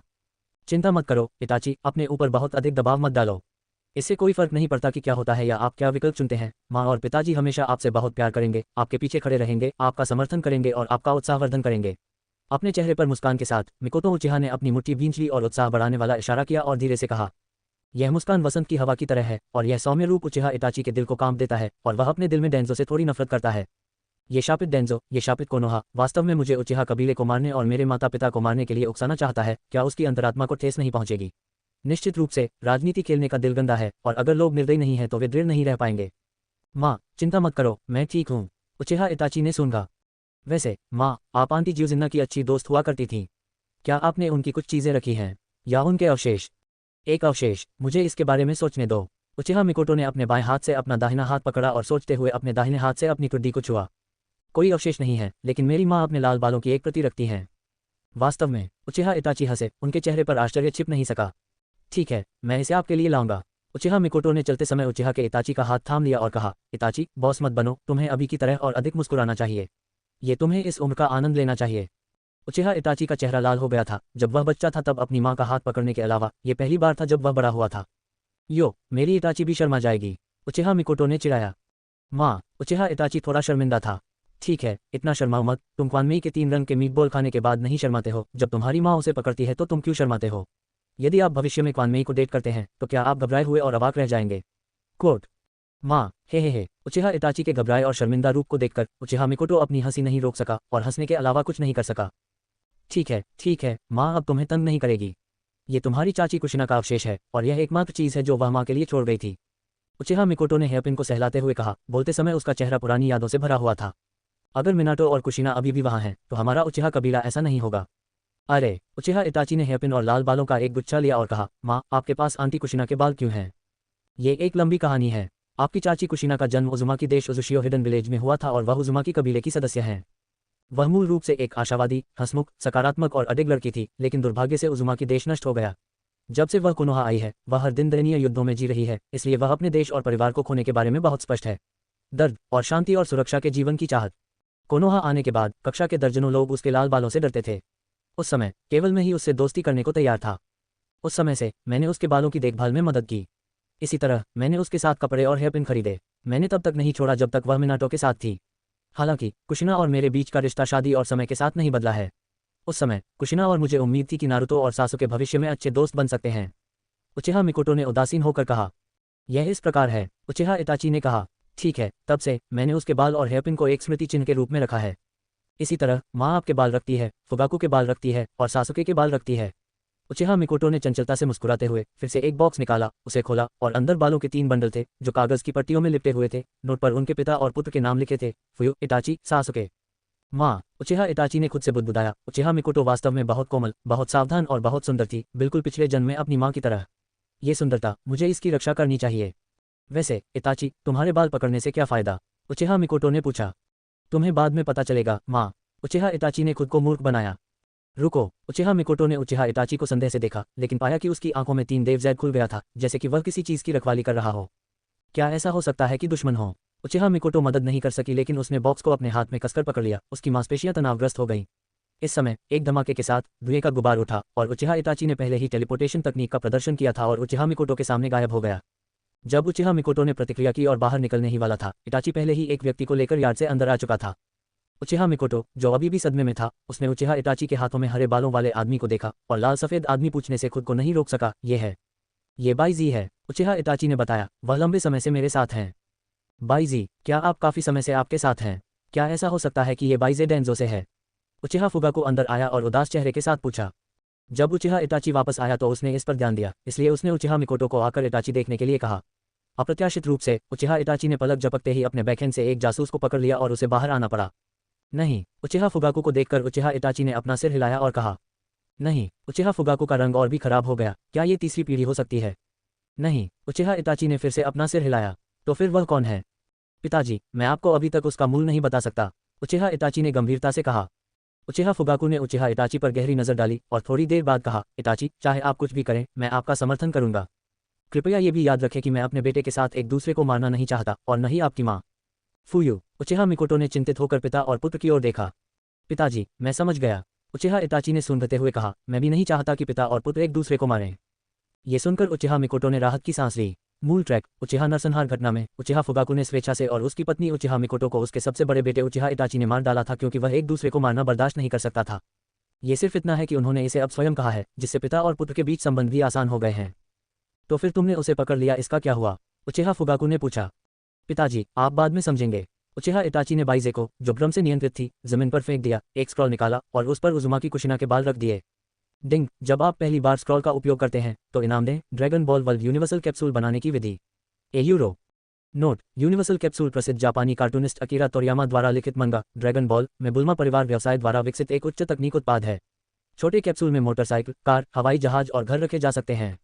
चिंता मत करो इताची, अपने ऊपर बहुत अधिक दबाव मत डालो। इससे कोई फर्क नहीं पड़ता कि क्या होता है या आप क्या विकल्प चुनते हैं। माँ और पिताजी हमेशा आपसे बहुत प्यार करेंगे, आपके पीछे खड़े रहेंगे, आपका समर्थन करेंगे और आपका उत्साहवर्धन करेंगे। अपने चेहरे पर मुस्कान के साथ मिकोटो उचिहा ने अपनी मुट्ठी भींच ली और उत्साह बढ़ाने वाला इशारा किया और धीरे से कहा, यह मुस्कान वसंत की हवा की तरह है और यह सौम्य रूप उचिहा इताची के दिल को काम देता है और वह अपने दिल में डेंजो से थोड़ी नफरत करता है। ये शापित डेंजो, ये शापित कोनोहा, वास्तव में मुझे उचिहा कबीले को मारने और मेरे माता पिता को मारने के लिए उकसाना चाहता है। क्या उसकी अंतरात्मा को ठेस नहीं पहुंचेगी? निश्चित रूप से, राजनीति खेलने का दिल गंदा है और अगर लोग निर्दयी नहीं है तो वे दृढ़ नहीं रह पाएंगे। माँ, चिंता मत करो, मैं ठीक हूँ, उचिहा इताची ने सूंघा। वैसे, माँ, आप आंटी ज्यूजिन्ना की अच्छी दोस्त हुआ करती थीं। क्या आपने उनकी कुछ चीज़ें रखी हैं या उनके अवशेष? एक अवशेष, मुझे इसके बारे में सोचने दो। उचिहा मिकोटो ने अपने बाएं हाथ से अपना दाहिना हाथ पकड़ा और सोचते हुए अपने दाहिने हाथ से अपनी टुड्डी को छुआ। कोई अवशेष नहीं है, लेकिन मेरी माँ अपने लाल बालों की एक प्रति रखती हैं। वास्तव में, उचिहा इताची हंसे, उनके चेहरे पर आश्चर्य छिप नहीं सका। ठीक है, मैं इसे आपके लिए लाऊंगा। उचिहा मिकोटो ने चलते समय उचिहा के इताची का हाथ थाम लिया और कहा, इताची, बॉस मत बनो, तुम्हें अभी की तरह और अधिक मुस्कुराना चाहिए। ये तुम्हें इस उम्र का आनंद लेना चाहिए। उचिहा इताची का चेहरा लाल हो गया था। जब वह बच्चा था तब अपनी माँ का हाथ पकड़ने के अलावा ये पहली बार था जब वह बड़ा हुआ था। यो, मेरी इताची भी शर्मा जाएगी, उचिहा मिकोटो ने चिढ़ाया। माँ, उचिहा इताची थोड़ा शर्मिंदा था। ठीक है, इतना शर्माओ मत, तुम क्वानमेई के 3 रंग के मीटबॉल खाने के बाद नहीं शर्माते हो। जब तुम्हारी माँ उसे पकड़ती है तो तुम क्यों शर्माते हो? यदि आप भविष्य में क्वानमेई को डेट करते हैं तो क्या आप घबराए हुए और अवाक रह जाएंगे? कोट, माँ, हे। उचिहा इताची के घबराए और शर्मिंदा रूप को देखकर उचिहा मिकोटो अपनी हंसी नहीं रोक सका और हंसने के अलावा कुछ नहीं कर सका। ठीक है, माँ अब तुम्हें तंग नहीं करेगी। ये तुम्हारी चाची कुशिना का अवशेष है और यह एकमात्र चीज़ है जो वह माँ के लिए छोड़ गई थी। उचिहा मिकोटो ने हेयरपिन को सहलाते हुए कहा, बोलते समय उसका चेहरा पुरानी यादों से भरा हुआ था। अगर मिनाटो और कुशिना अभी भी वहाँ हैं तो हमारा उचिहा कबीला ऐसा नहीं होगा। अरे, उचिहा इताची ने हेयरपिन और लाल बालों का एक गुच्छा लिया और कहा, माँ, आपके पास आंटी कुशिना के बाल क्यों हैं? ये एक लंबी कहानी है। आपकी चाची कुशिना का जन्म उजुमाकी देश उजुशियो हिडन विलेज में हुआ था और वह उजुमाकी कबीले की सदस्य हैं। वह मूल रूप से एक आशावादी, हंसमुख, सकारात्मक और अडिग लड़की थी, लेकिन दुर्भाग्य से उजुमाकी देश नष्ट हो गया। जब से वह कोनोहा आई है वह हर दिन दयनीय युद्धों में जी रही है, इसलिए वह अपने देश और परिवार को खोने के बारे में बहुत स्पष्ट है। दर्द और शांति और सुरक्षा के जीवन की चाहत। कोनोहा आने के बाद कक्षा के दर्जनों लोग उसके लाल बालों से डरते थे। उस समय केवल मैं ही उससे दोस्ती करने को तैयार था। उस समय से मैंने उसके बालों की देखभाल में मदद की। इसी तरह मैंने उसके साथ कपड़े और हेयरपिन खरीदे। मैंने तब तक नहीं छोड़ा जब तक वह मिनाटो के साथ थी। हालांकि कुशिना और मेरे बीच का रिश्ता शादी और समय के साथ नहीं बदला है। उस समय कुशिना और मुझे उम्मीद थी कि नारुतो और सासुके भविष्य में अच्छे दोस्त बन सकते हैं। उचिहा मिकोटो ने उदासीन होकर कहा, यह इस प्रकार है। उचिहा इताची ने कहा, ठीक है, तब से मैंने उसके बाल और हेयरपिन को एक स्मृति चिन्ह के रूप में रखा है। इसी तरह माँ आपके बाल रखती है, फुगाकू के बाल रखती है और सासुके के बाल रखती है। उचिहा मिकोटो ने चंचलता से मुस्कुराते हुए फिर से एक बॉक्स निकाला, उसे खोला और अंदर बालों के 3 बंडल थे जो कागज की पट्टियों में लिपटे हुए थे। नोट पर उनके पिता और पुत्र के नाम लिखे थे, फुयो, इताची, सासुके। माँ, उचिहा इताची ने खुद से बुदबुदाया। उचिहा मिकोटो वास्तव में बहुत कोमल, बहुत सावधान और बहुत सुंदर थी, बिल्कुल पिछले जन्म में अपनी माँ की तरह। ये सुंदरता, मुझे इसकी रक्षा करनी चाहिए। वैसे इताची, तुम्हारे बाल पकड़ने से क्या फ़ायदा? उचिहा मिकोटो ने पूछा। तुम्हें बाद में पता चलेगा, माँ, उचिहा इताची ने खुद को मूर्ख बनाया। रुको, उचिहा मिकोटो ने उचिहा इताची को संदेह से देखा, लेकिन पाया कि उसकी आंखों में 3 देव जैद खुल गया था, जैसे कि वह किसी चीज़ की रखवाली कर रहा हो। क्या ऐसा हो सकता है कि दुश्मन हो? उचिहा मिकोटो मदद नहीं कर सकी, लेकिन उसने बॉक्स को अपने हाथ में कसकर पकड़ लिया। उसकी मांसपेशियां तनावग्रस्त हो गईं। इस समय एक धमाके के साथ धुएं का गुबार उठा और उचिहा इताची ने पहले ही टेलीपोर्टेशन तकनीक का प्रदर्शन किया था और उचिहा मिकोटो के सामने गायब हो गया। जब उचिहा मिकोटो ने प्रतिक्रिया की और बाहर निकलने ही वाला था, इताची पहले ही एक व्यक्ति को लेकर यार्ड से अंदर आ चुका था। उचिहा मिकोटो, जो अभी भी सदमे में था, उसने उचिहा इताची के हाथों में हरे बालों वाले आदमी को देखा और लाल सफेद आदमी पूछने से खुद को नहीं रोक सका, ये बाईजी है। उचिहा इताची ने बताया, वह लंबे समय से मेरे साथ हैं। बाईजी, क्या आप काफी समय से आपके साथ हैं? क्या ऐसा हो सकता है कि ये बाईजे डेंजो से है? उचिहा फुगाकू अंदर आया और उदास चेहरे के साथ पूछा। जब उचिहा इटाची वापस आया तो उसने इस पर ध्यान दिया, इसलिए उसने उचिहा मिकोटो को आकर इटाची देखने के लिए कहा। अप्रत्याशित रूप से उचिहा इटाची ने पलक झपकते ही अपने बैकहैंड से एक जासूस को पकड़ लिया और उसे बाहर आना पड़ा। नहीं, उचिहा फुगाकू को देखकर उचिहा इटाची ने अपना सिर हिलाया और कहा। नहीं, उचिहा फुगाकू का रंग और भी खराब हो गया। क्या ये तीसरी पीढ़ी हो सकती है? नहीं, उचिहा इटाची ने फिर से अपना सिर हिलाया। तो फिर वह कौन है? पिताजी, मैं आपको अभी तक उसका मूल नहीं बता सकता, उचिहा इटाची ने गंभीरता से कहा। उचिहा फुगाकू ने उचिहा इटाची पर गहरी नजर डाली और थोड़ी देर बाद कहा, इटाची, चाहे आप कुछ भी करें, मैं आपका समर्थन करूंगा। कृपया ये भी याद रखें कि मैं अपने बेटे के साथ एक दूसरे को मारना नहीं चाहता, और न ही आपकी माँ। फूयू, उचिहा मिकोटो ने चिंतित होकर पिता और पुत्र की ओर देखा। पिताजी, मैं समझ गया, उचिहा इटाची ने सूंघते हुए कहा, मैं भी नहीं चाहता कि पिता और पुत्र एक दूसरे को मारें। ये सुनकर उचिहा मिकोटो ने राहत की सांस ली। मूल ट्रैक, उचिहा नरसंहार घटना में उचिहा फुगाकू ने स्वेच्छा से और उसकी पत्नी उचिहा मिकोटो को उसके सबसे बड़े बेटे उचिहा इटाची ने मार डाला था क्योंकि वह एक दूसरे को मारना बर्दाश्त नहीं कर सकता था। ये सिर्फ इतना है कि उन्होंने इसे अब स्वयं कहा है, जिससे पिता और पुत्र के बीच संबंध भी आसान हो गए हैं। तो फिर तुमने उसे पकड़ लिया, इसका क्या हुआ? उचिहा फुगाकू ने पूछा। पिताजी, आप बाद में समझेंगे। उचिहा इटाची ने बाइजे को, जो भ्रम से नियंत्रित थी, जमीन पर फेंक दिया, एक स्क्रॉल निकाला और उस पर उजुमाकी कुशिना के बाल रख दिए। डिंग, जब आप पहली बार स्क्रॉल का उपयोग करते हैं तो इनाम दें, dragon ball world universal capsule बनाने की विधि। एयूरो नोट, यूनिवर्सल कैप्सूल प्रसिद्ध जापानी कार्टूनिस्ट अकीरा तोरियामा द्वारा लिखित मंगा ड्रैगन बॉल में बुल्मा परिवार व्यवसाय द्वारा विकसित एक उच्च तकनीक उत्पाद है। छोटे कैप्सूल में मोटरसाइकिल, कार, हवाई जहाज और घर रखे जा सकते हैं।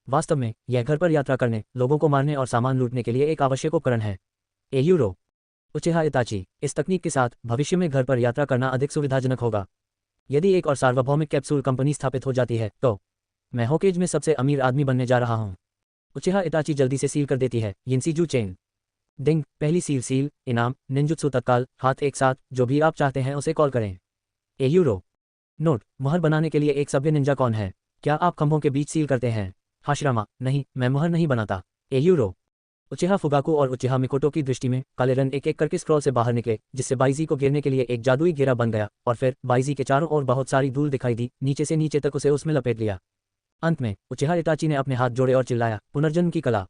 वास्तव में यह घर पर यात्रा करने, लोगों को मारने और सामान लूटने के लिए एक आवश्यक उपकरण है। एयूरो उचिहा इताची, इस तकनीक के साथ भविष्य में घर पर यात्रा करना अधिक सुविधाजनक होगा। यदि एक और सार्वभौमिक कैप्सूल कंपनी स्थापित हो जाती है तो मैं होकेज में सबसे अमीर आदमी बनने जा रहा हूँ। उचिहा इताची जल्दी से सील कर देती है। यिनसीजू चेन। डिंग, पहली सील, इनाम, निंजुत्सु तत्काल, हाथ एक साथ, जो भी आप चाहते हैं उसे कॉल करें। एयूरो नोट, मुहर बनाने के लिए एक सभ्य निंजा कौन है? क्या आप खंभों के बीच सील करते हैं? हाशिरामा, नहीं, मैं मुहर नहीं बनाता। एयूरो उचिहा फुगाकू और उचिहा मिकोटो की दृष्टि में काले रन एक एक करके स्क्रॉल से बाहर निकले, जिससे बाइजी को गिरने के लिए एक जादुई घेरा बन गया, और फिर बाइजी के चारों ओर बहुत सारी धूल दिखाई दी, नीचे से नीचे तक उसे उसमें लपेट लिया। अंत में उचिहा इटाची ने अपने हाथ जोड़े और चिल्लाया, पुनर्जन्म की कला।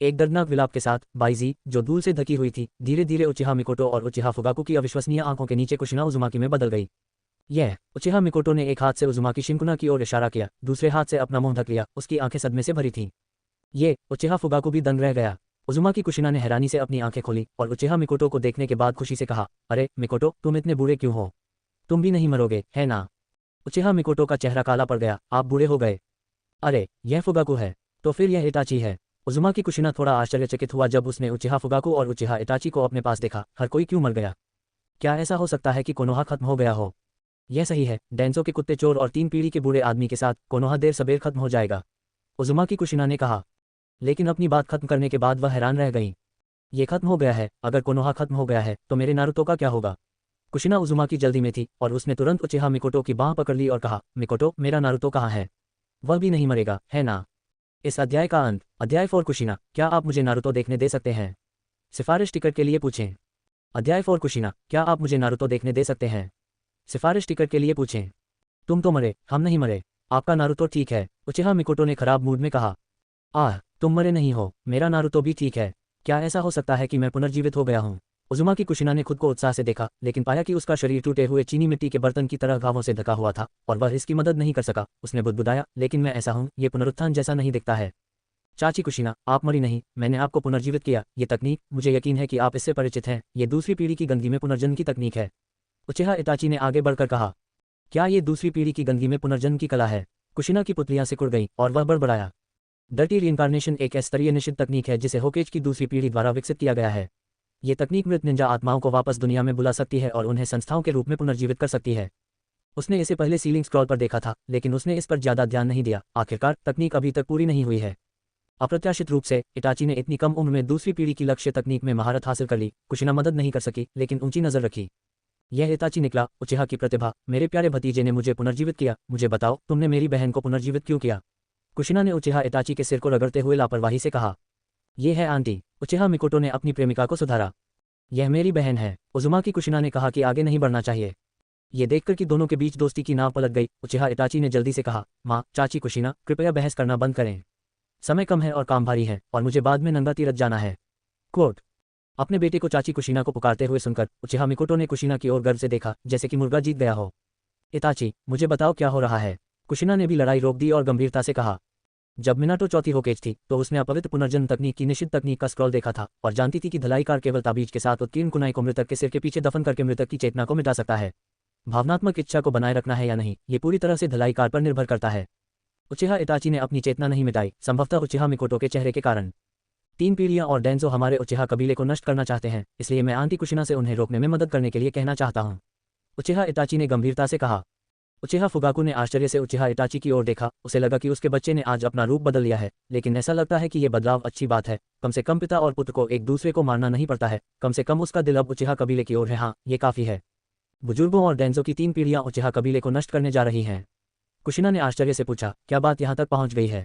एक दर्दनाक विलाप के साथ बाइजी, जो धूल से ढकी हुई थी, धीरे धीरे उचिहा मिकोटो और उचिहा फुगाकू की अविश्वसनीय आंखों के नीचे कुशिना उजुमाकी में बदल गई। यह उचिहा मिकोटो ने एक हाथ से उजुमाकी शिंकुना की ओर इशारा किया, दूसरे हाथ से अपना मुंह ढक लिया, उसकी आंखें सदमे से भरी थीं। ये उचिहा फुगाकू भी दंग रह गया। उजुमाकी कुशिना ने हैरानी से अपनी आंखें खोली और उचिहा मिकोटो को देखने के बाद खुशी से कहा, अरे मिकोटो, तुम इतने बुरे क्यों हो? तुम भी नहीं मरोगे, है ना? उचिहा मिकोटो का चेहरा काला पड़ गया, आप बूढ़े हो गए। अरे, यह फुगाकू है। तो फिर यह इटाची है। उजुमाकी कुशिना थोड़ा आश्चर्यचकित हुआ जब उसने उचिहा फुगाकू और उचिहा इटाची को अपने पास देखा। हर कोई क्यों मर गया? क्या ऐसा हो सकता है कि कोनोहा खत्म हो गया हो? यह सही है, डेंसो के कुत्ते चोर और 3 पीढ़ी के बूढ़े आदमी के साथ कोनोहा देर सबेर खत्म हो जाएगा, उजुमाकी कुशिना ने कहा। लेकिन अपनी बात खत्म करने के बाद वह हैरान रह गई। ये खत्म हो गया है, अगर कोनोहा खत्म हो गया है तो मेरे नारुतो का क्या होगा? कुशिना उजुमाकी जल्दी में थी और उसने तुरंत उचिहा मिकोटो की बांह पकड़ ली और कहा, मिकोटो, मेरा नारुतो कहाँ है? वह भी नहीं मरेगा, है ना? इस अध्याय का अंत। अध्याय 4 कुशिना, क्या आप मुझे नारुतो देखने दे सकते हैं? सिफारिश टिकट के लिए पूछें। अध्याय 4 कुशिना, क्या आप मुझे नारुतो देखने दे सकते हैं? सिफारिश टिकट के लिए पूछें। तुम तो मरे, हम नहीं मरे। आपका नारुतो ठीक है, उचिहा मिकोटो ने खराब मूड में कहा। आह, तुम मरे नहीं हो, मेरा नारुतो भी ठीक है। क्या ऐसा हो सकता है कि मैं पुनर्जीवित हो गया हूँ? उजुमाकी कुशिना ने खुद को उत्साह से देखा, लेकिन पाया कि उसका शरीर टूटे हुए चीनी मिट्टी के बर्तन की तरह घावों से ढका हुआ था और वह इसकी मदद नहीं कर सका। उसने बुदबुदाया, लेकिन मैं ऐसा हूँ, ये पुनरुत्थान जैसा नहीं दिखता है। चाची कुशिना, आप मरी नहीं, मैंने आपको पुनर्जीवित किया। ये तकनीक, मुझे यकीन है कि आप इससे परिचित हैं। ये दूसरी पीढ़ी की गंदगी में पुनर्जन्म की तकनीक है, उचिहा इताची ने आगे बढ़कर कहा। क्या ये दूसरी पीढ़ी की गंदगी में पुनर्जन्म की कला है? कुशिना की पुतलियां सिकुड़ गईं और वह बड़बड़ाया। डर्टी रीइंकार्नेशन एक स्तरीय निश्चित तकनीक है जिसे होकेज की दूसरी पीढ़ी द्वारा विकसित किया गया है। ये तकनीक मृत निंजा आत्माओं को वापस दुनिया में बुला सकती है और उन्हें संस्थाओं के रूप में पुनर्जीवित कर सकती है। उसने इसे पहले सीलिंग स्क्रॉल पर देखा था, लेकिन उसने इस पर ज्यादा ध्यान नहीं दिया। आखिरकार तकनीक अभी तक पूरी नहीं हुई है। अप्रत्याशित रूप से इटाची ने इतनी कम उम्र में दूसरी पीढ़ी की लक्ष्य तकनीक में महारत हासिल कर ली। कुशिना मदद नहीं कर सकी, लेकिन ऊंची नजर रखी। यह इताची निकला, उचिहा की प्रतिभा, मेरे प्यारे भतीजे ने मुझे पुनर्जीवित किया। मुझे बताओ, तुमने मेरी बहन को पुनर्जीवित क्यों किया? कुशिना ने उचिहा इताची के सिर को रगड़ते हुए लापरवाही से कहा। ये है आंटी, उचिहा मिकोटो ने अपनी प्रेमिका को सुधारा। यह मेरी बहन है, उजुमाकी कुशिना ने कहा कि आगे नहीं बढ़ना चाहिए। ये देखकर कि दोनों के बीच दोस्ती की नाव पलट गई, उचिहा इताची ने जल्दी से कहा, माँ, चाची कुशिना, कृपया बहस करना बंद करें। समय कम है और काम भारी है, और मुझे बाद में नंगा तीरथ जाना है। कोट अपने बेटे को चाची कुशिना को पुकारते हुए सुनकर उचिहा मिकोटो ने कुशिना की ओर गर्व से देखा, जैसे कि मुर्गा जीत गया हो। इताची, मुझे बताओ क्या हो रहा है। कुशिना ने भी लड़ाई रोक दी और गंभीरता से कहा। जब मिनाटो चौथी होकेज थी तो उसने अपवित्र पुनर्जन्म तकनीक की निषिद्ध तकनीक का स्क्रॉल देखा था और जानती थी कि धलाईकार केवल ताबीज के साथ उत्कीर्ण कुनाई को मृतक के सिर के पीछे दफन करके मृतक की चेतना को मिटा सकता है। भावनात्मक इच्छा को बनाए रखना है या नहीं, ये पूरी तरह से धलाईकार पर निर्भर करता है। उचिहा इताची ने अपनी चेतना नहीं मिटाई, संभवतः उचिहा मिकोटो के चेहरे के कारण। 3 पीढ़ियां और डेंजो हमारे उचिहा कबीले को नष्ट करना चाहते हैं, इसलिए मैं आंटी कुशिना से उन्हें रोकने में मदद करने के लिए कहना चाहता हूं। उचिहा इताची ने गंभीरता से कहा। उचिहा फुगाकू ने आश्चर्य से उचिहा इताची की ओर देखा। उसे लगा कि उसके बच्चे ने आज अपना रूप बदल लिया है, लेकिन ऐसा लगता है कि यह बदलाव अच्छी बात है। कम से कम पिता और पुत्र को एक दूसरे को मारना नहीं पड़ता है। कम से कम उसका दिल अब उचिहा कबीले की ओर है। हाँ, ये काफी है। बुजुर्गों और डेंजो की 3 पीढ़ियां उचिहा कबीले को नष्ट करने जा रही हैं। कुशिना ने आश्चर्य से पूछा, क्या बात यहाँ तक पहुँच गई है?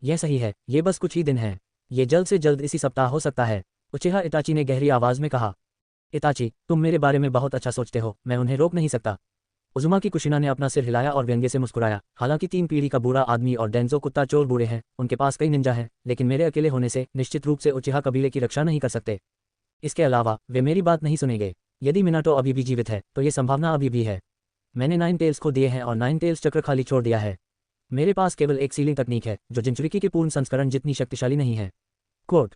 यह सही है, ये बस कुछ ही दिन हैं। ये जल्द से जल्द इसी सप्ताह हो सकता है, उचिहा इताची ने गहरी आवाज में कहा। इताची, तुम मेरे बारे में बहुत अच्छा सोचते हो, मैं उन्हें रोक नहीं सकता। उजुमा की कुशिना ने अपना सिर हिलाया और व्यंग्य से मुस्कुराया। हालांकि 3 पीढ़ी का बूढ़ा आदमी और डेंजो कुत्ता चोर बूढ़े हैं, उनके पास कई निंजा हैं, लेकिन मेरे अकेले होने से निश्चित रूप से उचिहा कबीले की रक्षा नहीं कर सकते। इसके अलावा वे मेरी बात नहीं सुनेंगे। यदि मिनाटो अभी भी जीवित है तो ये संभावना अभी भी है। मैंने 9 टेल्स को दिए हैं और 9 टेल्स चक्र खाली छोड़ दिया है। मेरे पास केवल एक सीलिंग तकनीक है जो जिंचुरिकी के पूर्ण संस्करण जितनी शक्तिशाली नहीं है। कोट,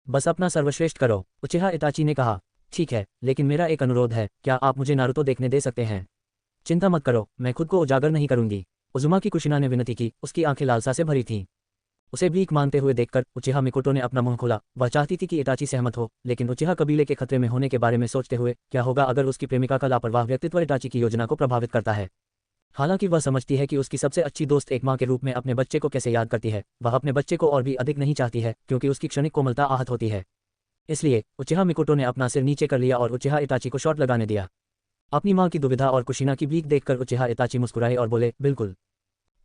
बस अपना सर्वश्रेष्ठ करो, उचिहा इताची ने कहा। ठीक है, लेकिन मेरा एक अनुरोध है, क्या आप मुझे नारुतो देखने दे सकते हैं? चिंता मत करो, मैं खुद को उजागर नहीं करूंगी, उजुमा की कुशिना ने विनती की। उसकी आंखें लालसा से भरी थीं। उसे भीख मांगते हुए देखकर उचिहा मिकोटो ने अपना मुंह खोला। वह चाहती थी कि इताची सहमत हो, लेकिन उचिहा कबीले के खतरे में होने के बारे में सोचते हुए क्या होगा अगर उसकी प्रेमिका का लापरवाह व्यक्तित्व इताची की योजना को प्रभावित करता है। हालांकि वह समझती है कि उसकी सबसे अच्छी दोस्त एक माँ के रूप में अपने बच्चे को कैसे याद करती है, वह अपने बच्चे को और भी अधिक नहीं चाहती है क्योंकि उसकी क्षणिक कोमलता आहत होती है। इसलिए उचिहा मिकोटो ने अपना सिर नीचे कर लिया और उचिहा इताची को शॉट लगाने दिया। अपनी माँ की दुविधा और कुशिना की भीख देखकर उचिहा इताची मुस्कुराए और बोले, बिल्कुल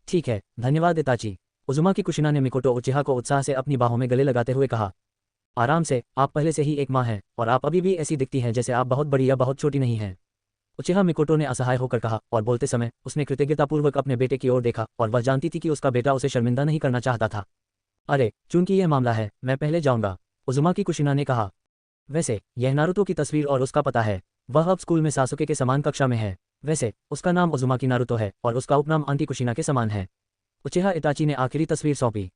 ठीक है, धन्यवाद इताची। उजुमा की कुशिना ने मिकोटो उचिहा को उत्साह से अपनी बाहों में गले लगाते हुए कहा। आराम से, आप पहले से ही एक माँ हैं और आप अभी भी ऐसी दिखती हैं जैसे आप बहुत बड़ी या बहुत छोटी नहीं हैं, उचिहा मिकोटो ने असहाय होकर कहा। और बोलते समय उसने कृतज्ञतापूर्वक अपने बेटे की ओर देखा और वह जानती थी कि उसका बेटा उसे शर्मिंदा नहीं करना चाहता था। अरे, चूंकि यह मामला है, मैं पहले जाऊंगा, उजुमा की कुशिना ने कहा। वैसे यह नारुतो की तस्वीर और उसका पता है। वह अब स्कूल में सासुके के समान कक्षा में है। वैसे उसका नाम उजुमा की नारुतो है और उसका उपनाम आंटी कुशिना के समान है। उचिहा इताची ने आखिरी तस्वीर सौंपी।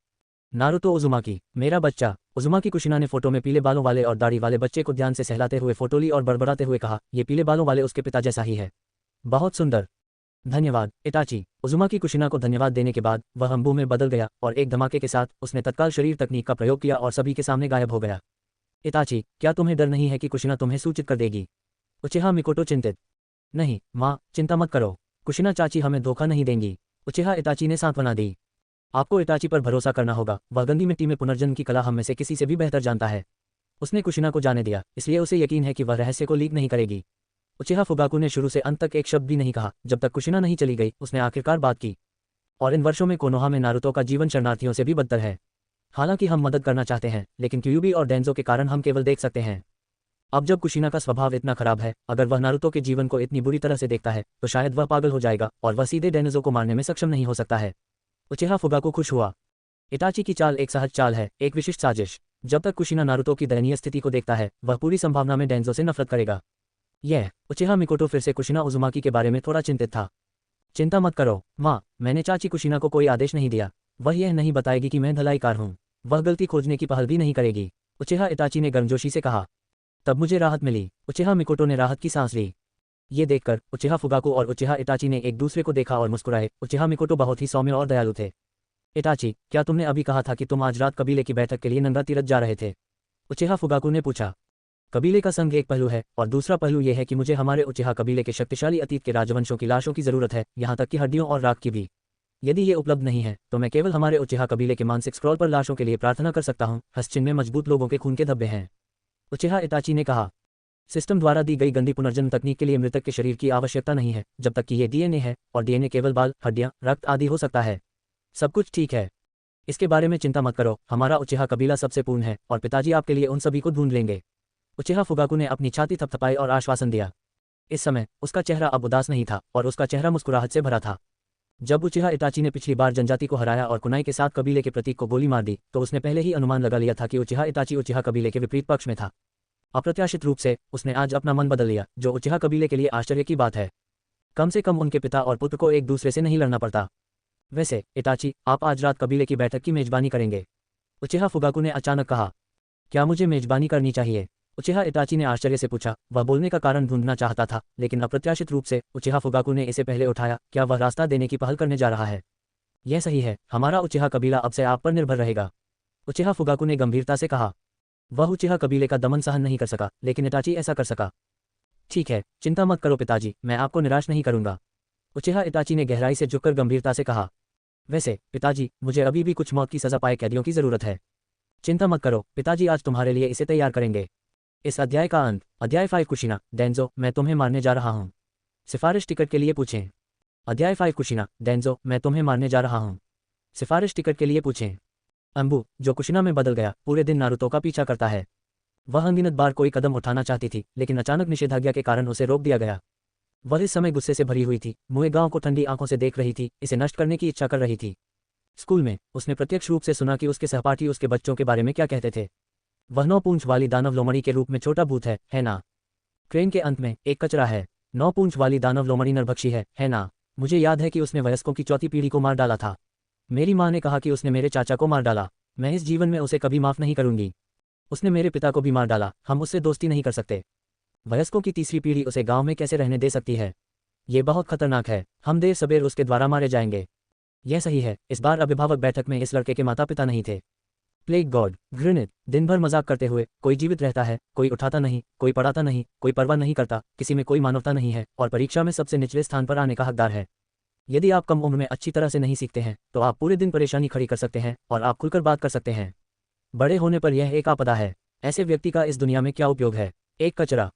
नारुतो उजुमाकी, मेरा बच्चा। उजुमा की कुशिना ने फोटो में पीले बालों वाले और दाढ़ी वाले बच्चे को ध्यान से सहलाते हुए फोटो ली और बड़बड़ाते हुए कहा, ये पीले बालों वाले उसके पिता जैसा ही है। बहुत सुंदर। धन्यवाद इताची। उजुमा की कुशिना को धन्यवाद देने के बाद वह अंबू में बदल गया और एक धमाके के साथ उसने तत्काल शरीर तकनीक का प्रयोग किया और सभी के सामने गायब हो गया। इताची, क्या तुम्हें डर नहीं है कि कुशिना तुम्हें सूचित कर देगी? उचिहा मिकोटो चिंतित। नहीं माँ, चिंता मत करो, कुशिना चाची हमें धोखा नहीं देंगी, उचिहा इताची ने सांत्वना दी। आपको इताची पर भरोसा करना होगा, वह गंदी मिट्टी में पुनर्जन्म की कला हम में से किसी से भी बेहतर जानता है। उसने कुशिना को जाने दिया, इसलिए उसे यकीन है कि वह रहस्य को लीक नहीं करेगी। उचिहा फुगाकू ने शुरू से अंत तक एक शब्द भी नहीं कहा। जब तक कुशिना नहीं चली गई उसने आखिरकार बात की। और इन वर्षों में कोनोहा में नारुतो का जीवन शरणार्थियों से भी बदतर है। हालांकि हम मदद करना चाहते हैं, लेकिन क्यूबी और डेंजो के कारण हम केवल देख सकते हैं। अब जब कुशिना का स्वभाव इतना खराब है, अगर वह नारुतो के जीवन को इतनी बुरी तरह से देखता है तो शायद वह पागल हो जाएगा और वह सीधे डेनिजो को मारने में सक्षम नहीं हो सकता है। उचिहा फुगाकू खुश हुआ। इताची की चाल एक सहज चाल है, एक विशिष्ट साजिश। जब तक कुशिना नारुतो की दयनीय स्थिति को देखता है वह पूरी संभावना में डेंजो से नफरत करेगा। उचिहा मिकोटो फिर से कुशिना उजुमाकी के बारे में थोड़ा चिंतित था। चिंता मत करो माँ, मैंने चाची कुशिना को कोई आदेश नहीं दिया। वह यह नहीं बताएगी कि मैं धलाईकार हूँ। वह गलती खोजने की पहल भी नहीं करेगी, उचिहा इताची ने गर्मजोशी से कहा। तब मुझे राहत मिली, उचिहा मिकोटो ने राहत की सांस ली। ये देखकर उचिहा फुगाकू और उचिहा इताची ने एक दूसरे को देखा और मुस्कुराए। उचिहा मिकोटो बहुत ही सौम्य और दयालु थे। इताची, क्या तुमने अभी कहा था कि तुम आज रात कबीले की बैठक के लिए नंगा तीरथ जा रहे थे? उचिहा फुगाकू ने पूछा। कबीले का संघ एक पहलू है और दूसरा पहलू यह है कि मुझे हमारे उचिहा कबीले के शक्तिशाली अतीत के राजवंशों की लाशों की जरूरत है, यहाँ तक कि हड्डियों और राख की भी। यदि ये उपलब्ध नहीं है तो मैं केवल हमारे उचिहा कबीले के मानसिक स्क्रॉल पर लाशों के लिए प्रार्थना कर सकता हूँ। हस्तचिन्ह में मजबूत लोगों के खून के धब्बे हैं, उचिहा इताची ने कहा। सिस्टम द्वारा दी गई गंदी पुनर्जन्म तकनीक के लिए मृतक के शरीर की आवश्यकता नहीं है, जब तक कि ये डीएनए है, और डीएनए केवल बाल, हड्डियां, रक्त आदि हो सकता है। सब कुछ ठीक है, इसके बारे में चिंता मत करो। हमारा उचिहा कबीला सबसे पूर्ण है और पिताजी आपके लिए उन सभी को ढूंढ लेंगे। उचिहा फुगाकू ने अपनी छाती थपथपाई और आश्वासन दिया। इस समय उसका चेहरा अब उदास नहीं था और उसका चेहरा मुस्कुराहट से भरा था। जब उचिहा इताची ने पिछली बार जनजाति को हराया और कुनाई के साथ कबीले के प्रतीक को गोली मार दी तो उसने पहले ही अनुमान लगा लिया था कि उचिहा इताची उचिहा कबीले के विपरीत पक्ष में था। अप्रत्याशित रूप से उसने आज अपना मन बदल लिया, जो उचिहा कबीले के लिए आश्चर्य की बात है। कम से कम उनके पिता और पुत्र को एक दूसरे से नहीं लड़ना पड़ता। वैसे इताची, आप आज रात कबीले की बैठक की मेजबानी करेंगे? उचिहा फुगाकू ने अचानक कहा। क्या मुझे मेजबानी करनी चाहिए? उचिहा इताची ने आश्चर्य से पूछा। वह बोलने का कारण ढूंढना चाहता था, लेकिन अप्रत्याशित रूप से उचिहा फुगाकू ने इसे पहले उठाया। क्या वह रास्ता देने की पहल करने जा रहा है? यह सही है, हमारा उचिहा कबीला अब से आप पर निर्भर रहेगा, उचिहा फुगाकू ने गंभीरता से कहा। वह उचिहा कबीले का दमन सहन नहीं कर सका, लेकिन इताची ऐसा कर सका। ठीक है, चिंता मत करो पिताजी, मैं आपको निराश नहीं करूंगा, उचिहा इताची ने गहराई से झुककर गंभीरता से कहा। वैसे पिताजी, मुझे अभी भी कुछ मौत की सजा पाए कैदियों की जरूरत है। चिंता मत करो पिताजी, आज तुम्हारे लिए इसे तैयार करेंगे। इस अध्याय का अंत। अध्याय 5 कुशिना, डेंजो, मैं तुम्हें मारने जा रहा हूँ। सिफारिश टिकट के लिए पूछें। अध्याय 5 कुशिना, डेंजो, मैं तुम्हें मारने जा रहा हूँ। सिफारिश टिकट के लिए पूछें। अंबू, जो कुशिना में बदल गया, पूरे दिन नारुतो का पीछा करता है। वह अनगिनत बार कोई कदम उठाना चाहती थी, लेकिन अचानक निषेधाज्ञा के कारण उसे रोक दिया गया। वह इस समय गुस्से से भरी हुई थी, मुए गांव को ठंडी आंखों से देख रही थी, इसे नष्ट करने की इच्छा कर रही थी। स्कूल में उसने प्रत्यक्ष रूप से सुना कि उसके सहपाठी उसके बच्चों के बारे में क्या कहते थे। वह 9 पूंछ वाली दानव लोमड़ी के रूप में छोटा भूत है ना? क्रेन के अंत में एक कचरा है। 9 पूंछ वाली दानव लोमड़ी नरभक्षी है ना? मुझे याद है कि उसने वयस्कों की चौथी पीढ़ी को मार डाला था। मेरी माँ ने कहा कि उसने मेरे चाचा को मार डाला। मैं इस जीवन में उसे कभी माफ नहीं करूंगी। उसने मेरे पिता को भी मार डाला, हम उससे दोस्ती नहीं कर सकते। वयस्कों की तीसरी पीढ़ी उसे गांव में कैसे रहने दे सकती है? ये बहुत खतरनाक है, हम देर सबेर उसके द्वारा मारे जाएंगे। यह सही है, इस बार अभिभावक बैठक में इस लड़के के माता पिता नहीं थे। प्लेग गॉड, घृणित, दिन भर मजाक करते हुए, कोई जीवित रहता है, कोई उठाता नहीं, कोई पढ़ाता नहीं, कोई परवाह नहीं करता, किसी में कोई मानवता नहीं है, और परीक्षा में सबसे निचले स्थान पर आने का हकदार है। यदि आप कम उम्र में अच्छी तरह से नहीं सीखते हैं, तो आप पूरे दिन परेशानी खड़ी कर सकते हैं, और आप खुलकर बात कर सकते हैं। बड़े होने पर यह एक आपदा है। ऐसे व्यक्ति का इस दुनिया में क्या उपयोग है? एक कचरा।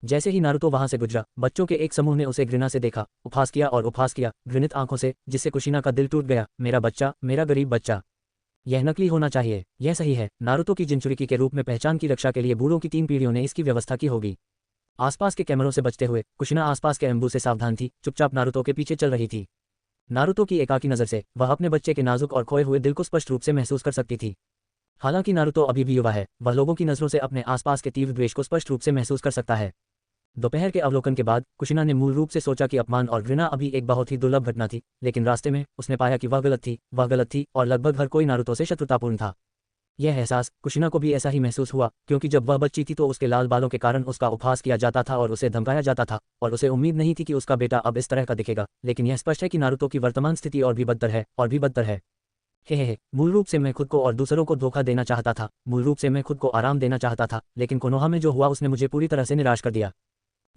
जैसे ही नारुतो वहां से गुजरा, बच्चों के एक समूह ने उसे घृणा से देखा, उपहास किया और उपहास किया, घृणित आंखों से, जिससे कुशिना का दिल टूट गया। मेरा बच्चा, मेरा गरीब बच्चा। यह नकली होना चाहिए। यह सही है, नारुतो की जिनचुरिकी के रूप में पहचान की रक्षा के लिए बूढ़ों की 3 पीढ़ियों ने इसकी व्यवस्था की होगी। आसपास के कैमरों से बचते हुए कुशिना आसपास के एम्बू से सावधान थी, चुपचाप नारुतो के पीछे चल रही थी। नारुतो की एकाकी नज़र से वह अपने बच्चे के नाजुक और खोए हुए दिल को स्पष्ट रूप से महसूस कर सकती थी। हालांकि नारुतो अभी भी युवा है, वह लोगों की नज़रों से अपने आसपास के तीव्र द्वेष को स्पष्ट रूप से महसूस कर सकता है। दोपहर के अवलोकन के बाद कुशिना ने मूल रूप से सोचा कि अपमान और घृणा अभी एक बहुत ही दुर्लभ घटना थी, लेकिन रास्ते में उसने पाया कि वह गलत थी और लगभग हर कोई नारुतो से शत्रुतापूर्ण था। यह एहसास कुशिना को भी ऐसा ही महसूस हुआ, क्योंकि जब वह बच्ची थी तो उसके लाल बालों के कारण उसका उपहास किया जाता था और उसे धमकाया जाता था, और उसे उम्मीद नहीं थी कि उसका बेटा अब इस तरह का दिखेगा। लेकिन यह स्पष्ट है कि नारुतो की वर्तमान स्थिति और भी बदतर है। हे, मूल रूप से मैं खुद को और दूसरों को धोखा देना चाहता था, मूल रूप से मैं खुद को आराम देना चाहता था, लेकिन कोनोहा में जो हुआ उसने मुझे पूरी तरह से निराश कर दिया।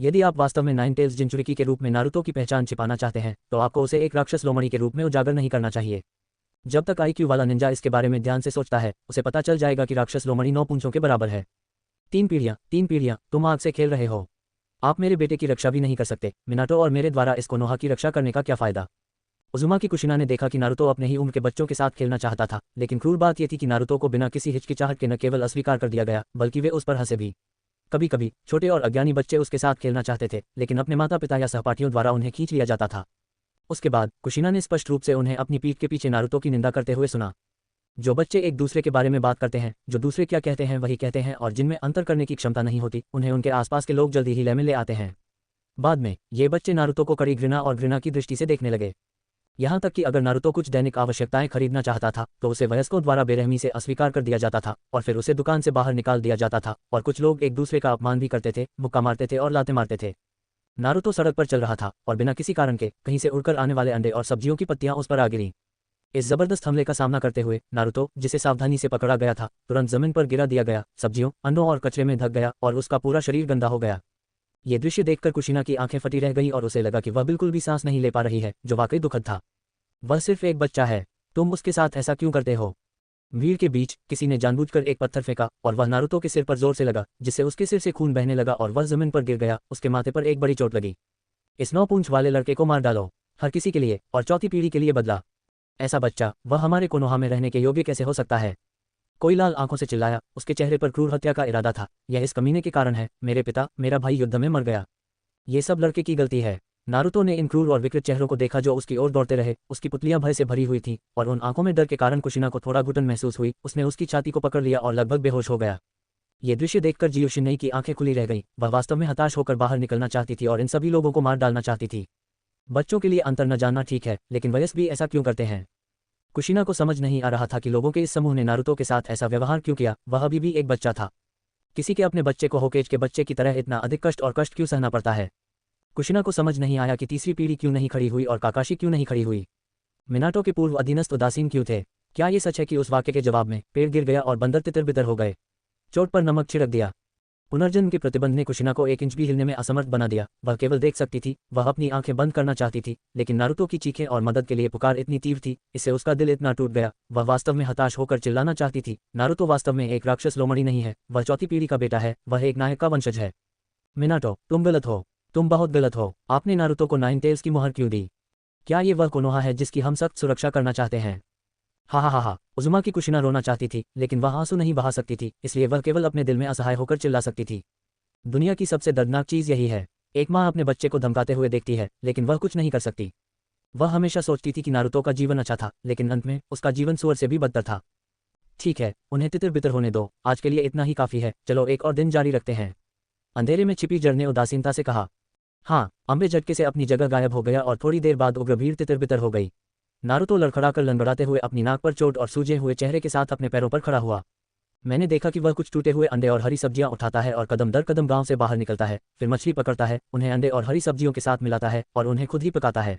यदि आप वास्तव में नाइन टेल्स जिनचुरिकी के रूप में नारुतो की पहचान छिपाना चाहते हैं, तो आपको उसे एक राक्षस लोमड़ी के रूप में उजागर नहीं करना चाहिए। जब तक IQ वाला निंजा इसके बारे में ध्यान से सोचता है, उसे पता चल जाएगा कि राक्षस लोमड़ी 9 पूंछों के बराबर है। 3 पीढ़ियां, तुम आग से खेल रहे हो। आप मेरे बेटे की रक्षा भी नहीं कर सकते, मिनाटो, और मेरे द्वारा इस कोनोहा की रक्षा करने का क्या फायदा? उजुमा की कुशिना ने देखा कि नारुतो अपने ही उम्र के बच्चों के साथ खेलना चाहता था, लेकिन क्रूर बात यह थी कि नारुतो को बिना किसी हिचकिचाहट के न केवल अस्वीकार कर दिया गया, बल्कि वे उस पर हंसे भी। कभी कभी छोटे और अज्ञानी बच्चे उसके साथ खेलना चाहते थे, लेकिन अपने माता पिता या सहपाठियों द्वारा उन्हें खींच लिया जाता था। उसके बाद कुशिना ने स्पष्ट रूप से उन्हें अपनी पीठ के पीछे नारुतो की निंदा करते हुए सुना। जो बच्चे एक दूसरे के बारे में बात करते हैं, जो दूसरे क्या कहते हैं वही कहते हैं, और जिनमें अंतर करने की क्षमता नहीं होती, उन्हें उनके आसपास के लोग जल्दी ही लय में ले आते हैं। बाद में ये बच्चे नारुतो को कड़ी घृणा की दृष्टि से देखने लगे। यहाँ तक कि अगर नारुतो कुछ दैनिक आवश्यकताएं खरीदना चाहता था, तो उसे वयस्कों द्वारा बेरहमी से अस्वीकार कर दिया जाता था, और फिर उसे दुकान से बाहर निकाल दिया जाता था। और कुछ लोग एक दूसरे का अपमान भी करते थे, मुक्का मारते थे और लाते मारते थे। नारुतो सड़क पर चल रहा था, और बिना किसी कारण के कहीं से उड़कर आने वाले अंडे और सब्जियों की पत्तियां उस पर आ गिरीं। इस जबरदस्त हमले का सामना करते हुए नारुतो, जिसे सावधानी से पकड़ा गया था, तुरंत जमीन पर गिरा दिया गया, सब्जियों, अंडों और कचरे में ढक गया, और उसका पूरा शरीर गंदा हो गया। ये दृश्य देखकर कुशिना की आंखें फटी रह गई और उसे लगा कि वह बिल्कुल भी सांस नहीं ले पा रही है, जो वाकई दुखद था। वह सिर्फ एक बच्चा है, तुम उसके साथ ऐसा क्यों करते हो? भीड़ के बीच किसी ने जानबूझकर एक पत्थर फेंका, और वह नारुतो के सिर पर जोर से लगा, जिससे उसके सिर से खून बहने लगा और वह जमीन पर गिर गया। उसके माथे पर एक बड़ी चोट लगी। इस 9 पूंछ वाले लड़के को मार डालो, हर किसी के लिए, और चौथी पीढ़ी के लिए बदला। ऐसा बच्चा, वह हमारे कोनोहा में रहने के योग्य कैसे हो सकता है? कोई लाल आंखों से चिल्लाया, उसके चेहरे पर क्रूर हत्या का इरादा था। यह इस कमीने के कारण है, मेरे पिता, मेरा भाई युद्ध में मर गया। ये सब लड़के की गलती है। नारुतो ने इन क्रूर और विकृत चेहरों को देखा जो उसकी ओर दौड़ते रहे। उसकी पुतलियां भय से भरी हुई थीं, और उन आंखों में डर के कारण कुशिना को थोड़ा घुटन महसूस हुई। उसने उसकी छाती को पकड़ लिया और लगभग बेहोश हो गया। ये दृश्य देखकर जियो शिन्नई की आंखें खुली रह गईं। वह वास्तव में हताश होकर बाहर निकलना चाहती थी और इन सभी लोगों को मार डालना चाहती थी। बच्चों के लिए अंतर न जानना ठीक है, लेकिन वयस्क भी ऐसा क्यों करते हैं? कुशिना को समझ नहीं आ रहा था कि लोगों के इस समूह ने नारुतो के साथ ऐसा व्यवहार क्यों किया। वह अभी भी एक बच्चा था। किसी के अपने बच्चे को होकेज के बच्चे की तरह इतना अधिक कष्ट और कष्ट क्यों सहना पड़ता है? कुशिना को समझ नहीं आया कि तीसरी पीढ़ी क्यों नहीं खड़ी हुई और काकाशी क्यों नहीं खड़ी हुई। मिनाटो के पूर्व अधीनस्थ उदासीन क्यों थे? क्या ये सच है कि उस वाक्य के जवाब में पेड़ गिर गया और बंदर तितर बितर हो गए? चोट पर नमक छिड़क दिया। पुनर्जन्म के प्रतिबंध ने कुशिना को 1 इंच भी हिलने में असमर्थ बना दिया। वह केवल देख सकती थी। वह अपनी आंखें बंद करना चाहती थी, लेकिन नारुतो की चीखें और मदद के लिए पुकार इतनी तीव्र थी, इससे उसका दिल इतना टूट गया। वह वास्तव में हताश होकर चिल्लाना चाहती थी। नारुतो वास्तव में एक राक्षस लोमड़ी नहीं है। वह चौथी पीढ़ी का बेटा है। वह एक नायक का वंशज है। मिनाटो, तुम गलत हो। तुम बहुत गलत हो। आपने नारुतो को 9 टेल्स की मुहर क्यों दी? क्या ये वह कोनोहा है जिसकी हम सख्त सुरक्षा करना चाहते हैं? हा। उजुमा की कुशिना रोना चाहती थी, लेकिन वह आंसू नहीं बहा सकती थी, इसलिए वह केवल अपने दिल में असहाय होकर चिल्ला सकती थी। दुनिया की सबसे दर्दनाक चीज़ यही है। एक माँ अपने बच्चे को धमकाते हुए देखती है, लेकिन वह कुछ नहीं कर सकती। वह हमेशा सोचती थी कि नारुतो का जीवन अच्छा था, लेकिन अंत में उसका जीवन सुअर से भी बदतर था। ठीक है, उन्हें तितर बितर होने दो। आज के लिए इतना ही काफ़ी है। चलो एक और दिन जारी रखते हैं। अंधेरे में छिपी जड़ ने उदासीनता से कहा। हाँ, अम्बे झटके से अपनी जगह गायब हो गया और थोड़ी देर बाद उग्र भीड़ तितर बितर हो गई। नारुतो लड़खड़ाकर लंगड़ाते हुए अपनी नाक पर चोट और सूजे हुए चेहरे के साथ अपने पैरों पर खड़ा हुआ। मैंने देखा कि वह कुछ टूटे हुए अंडे और हरी सब्जियां उठाता है और कदम दर कदम गांव से बाहर निकलता है, फिर मछली पकड़ता है, उन्हें अंडे और हरी सब्जियों के साथ मिलाता है और उन्हें खुद ही पकाता है।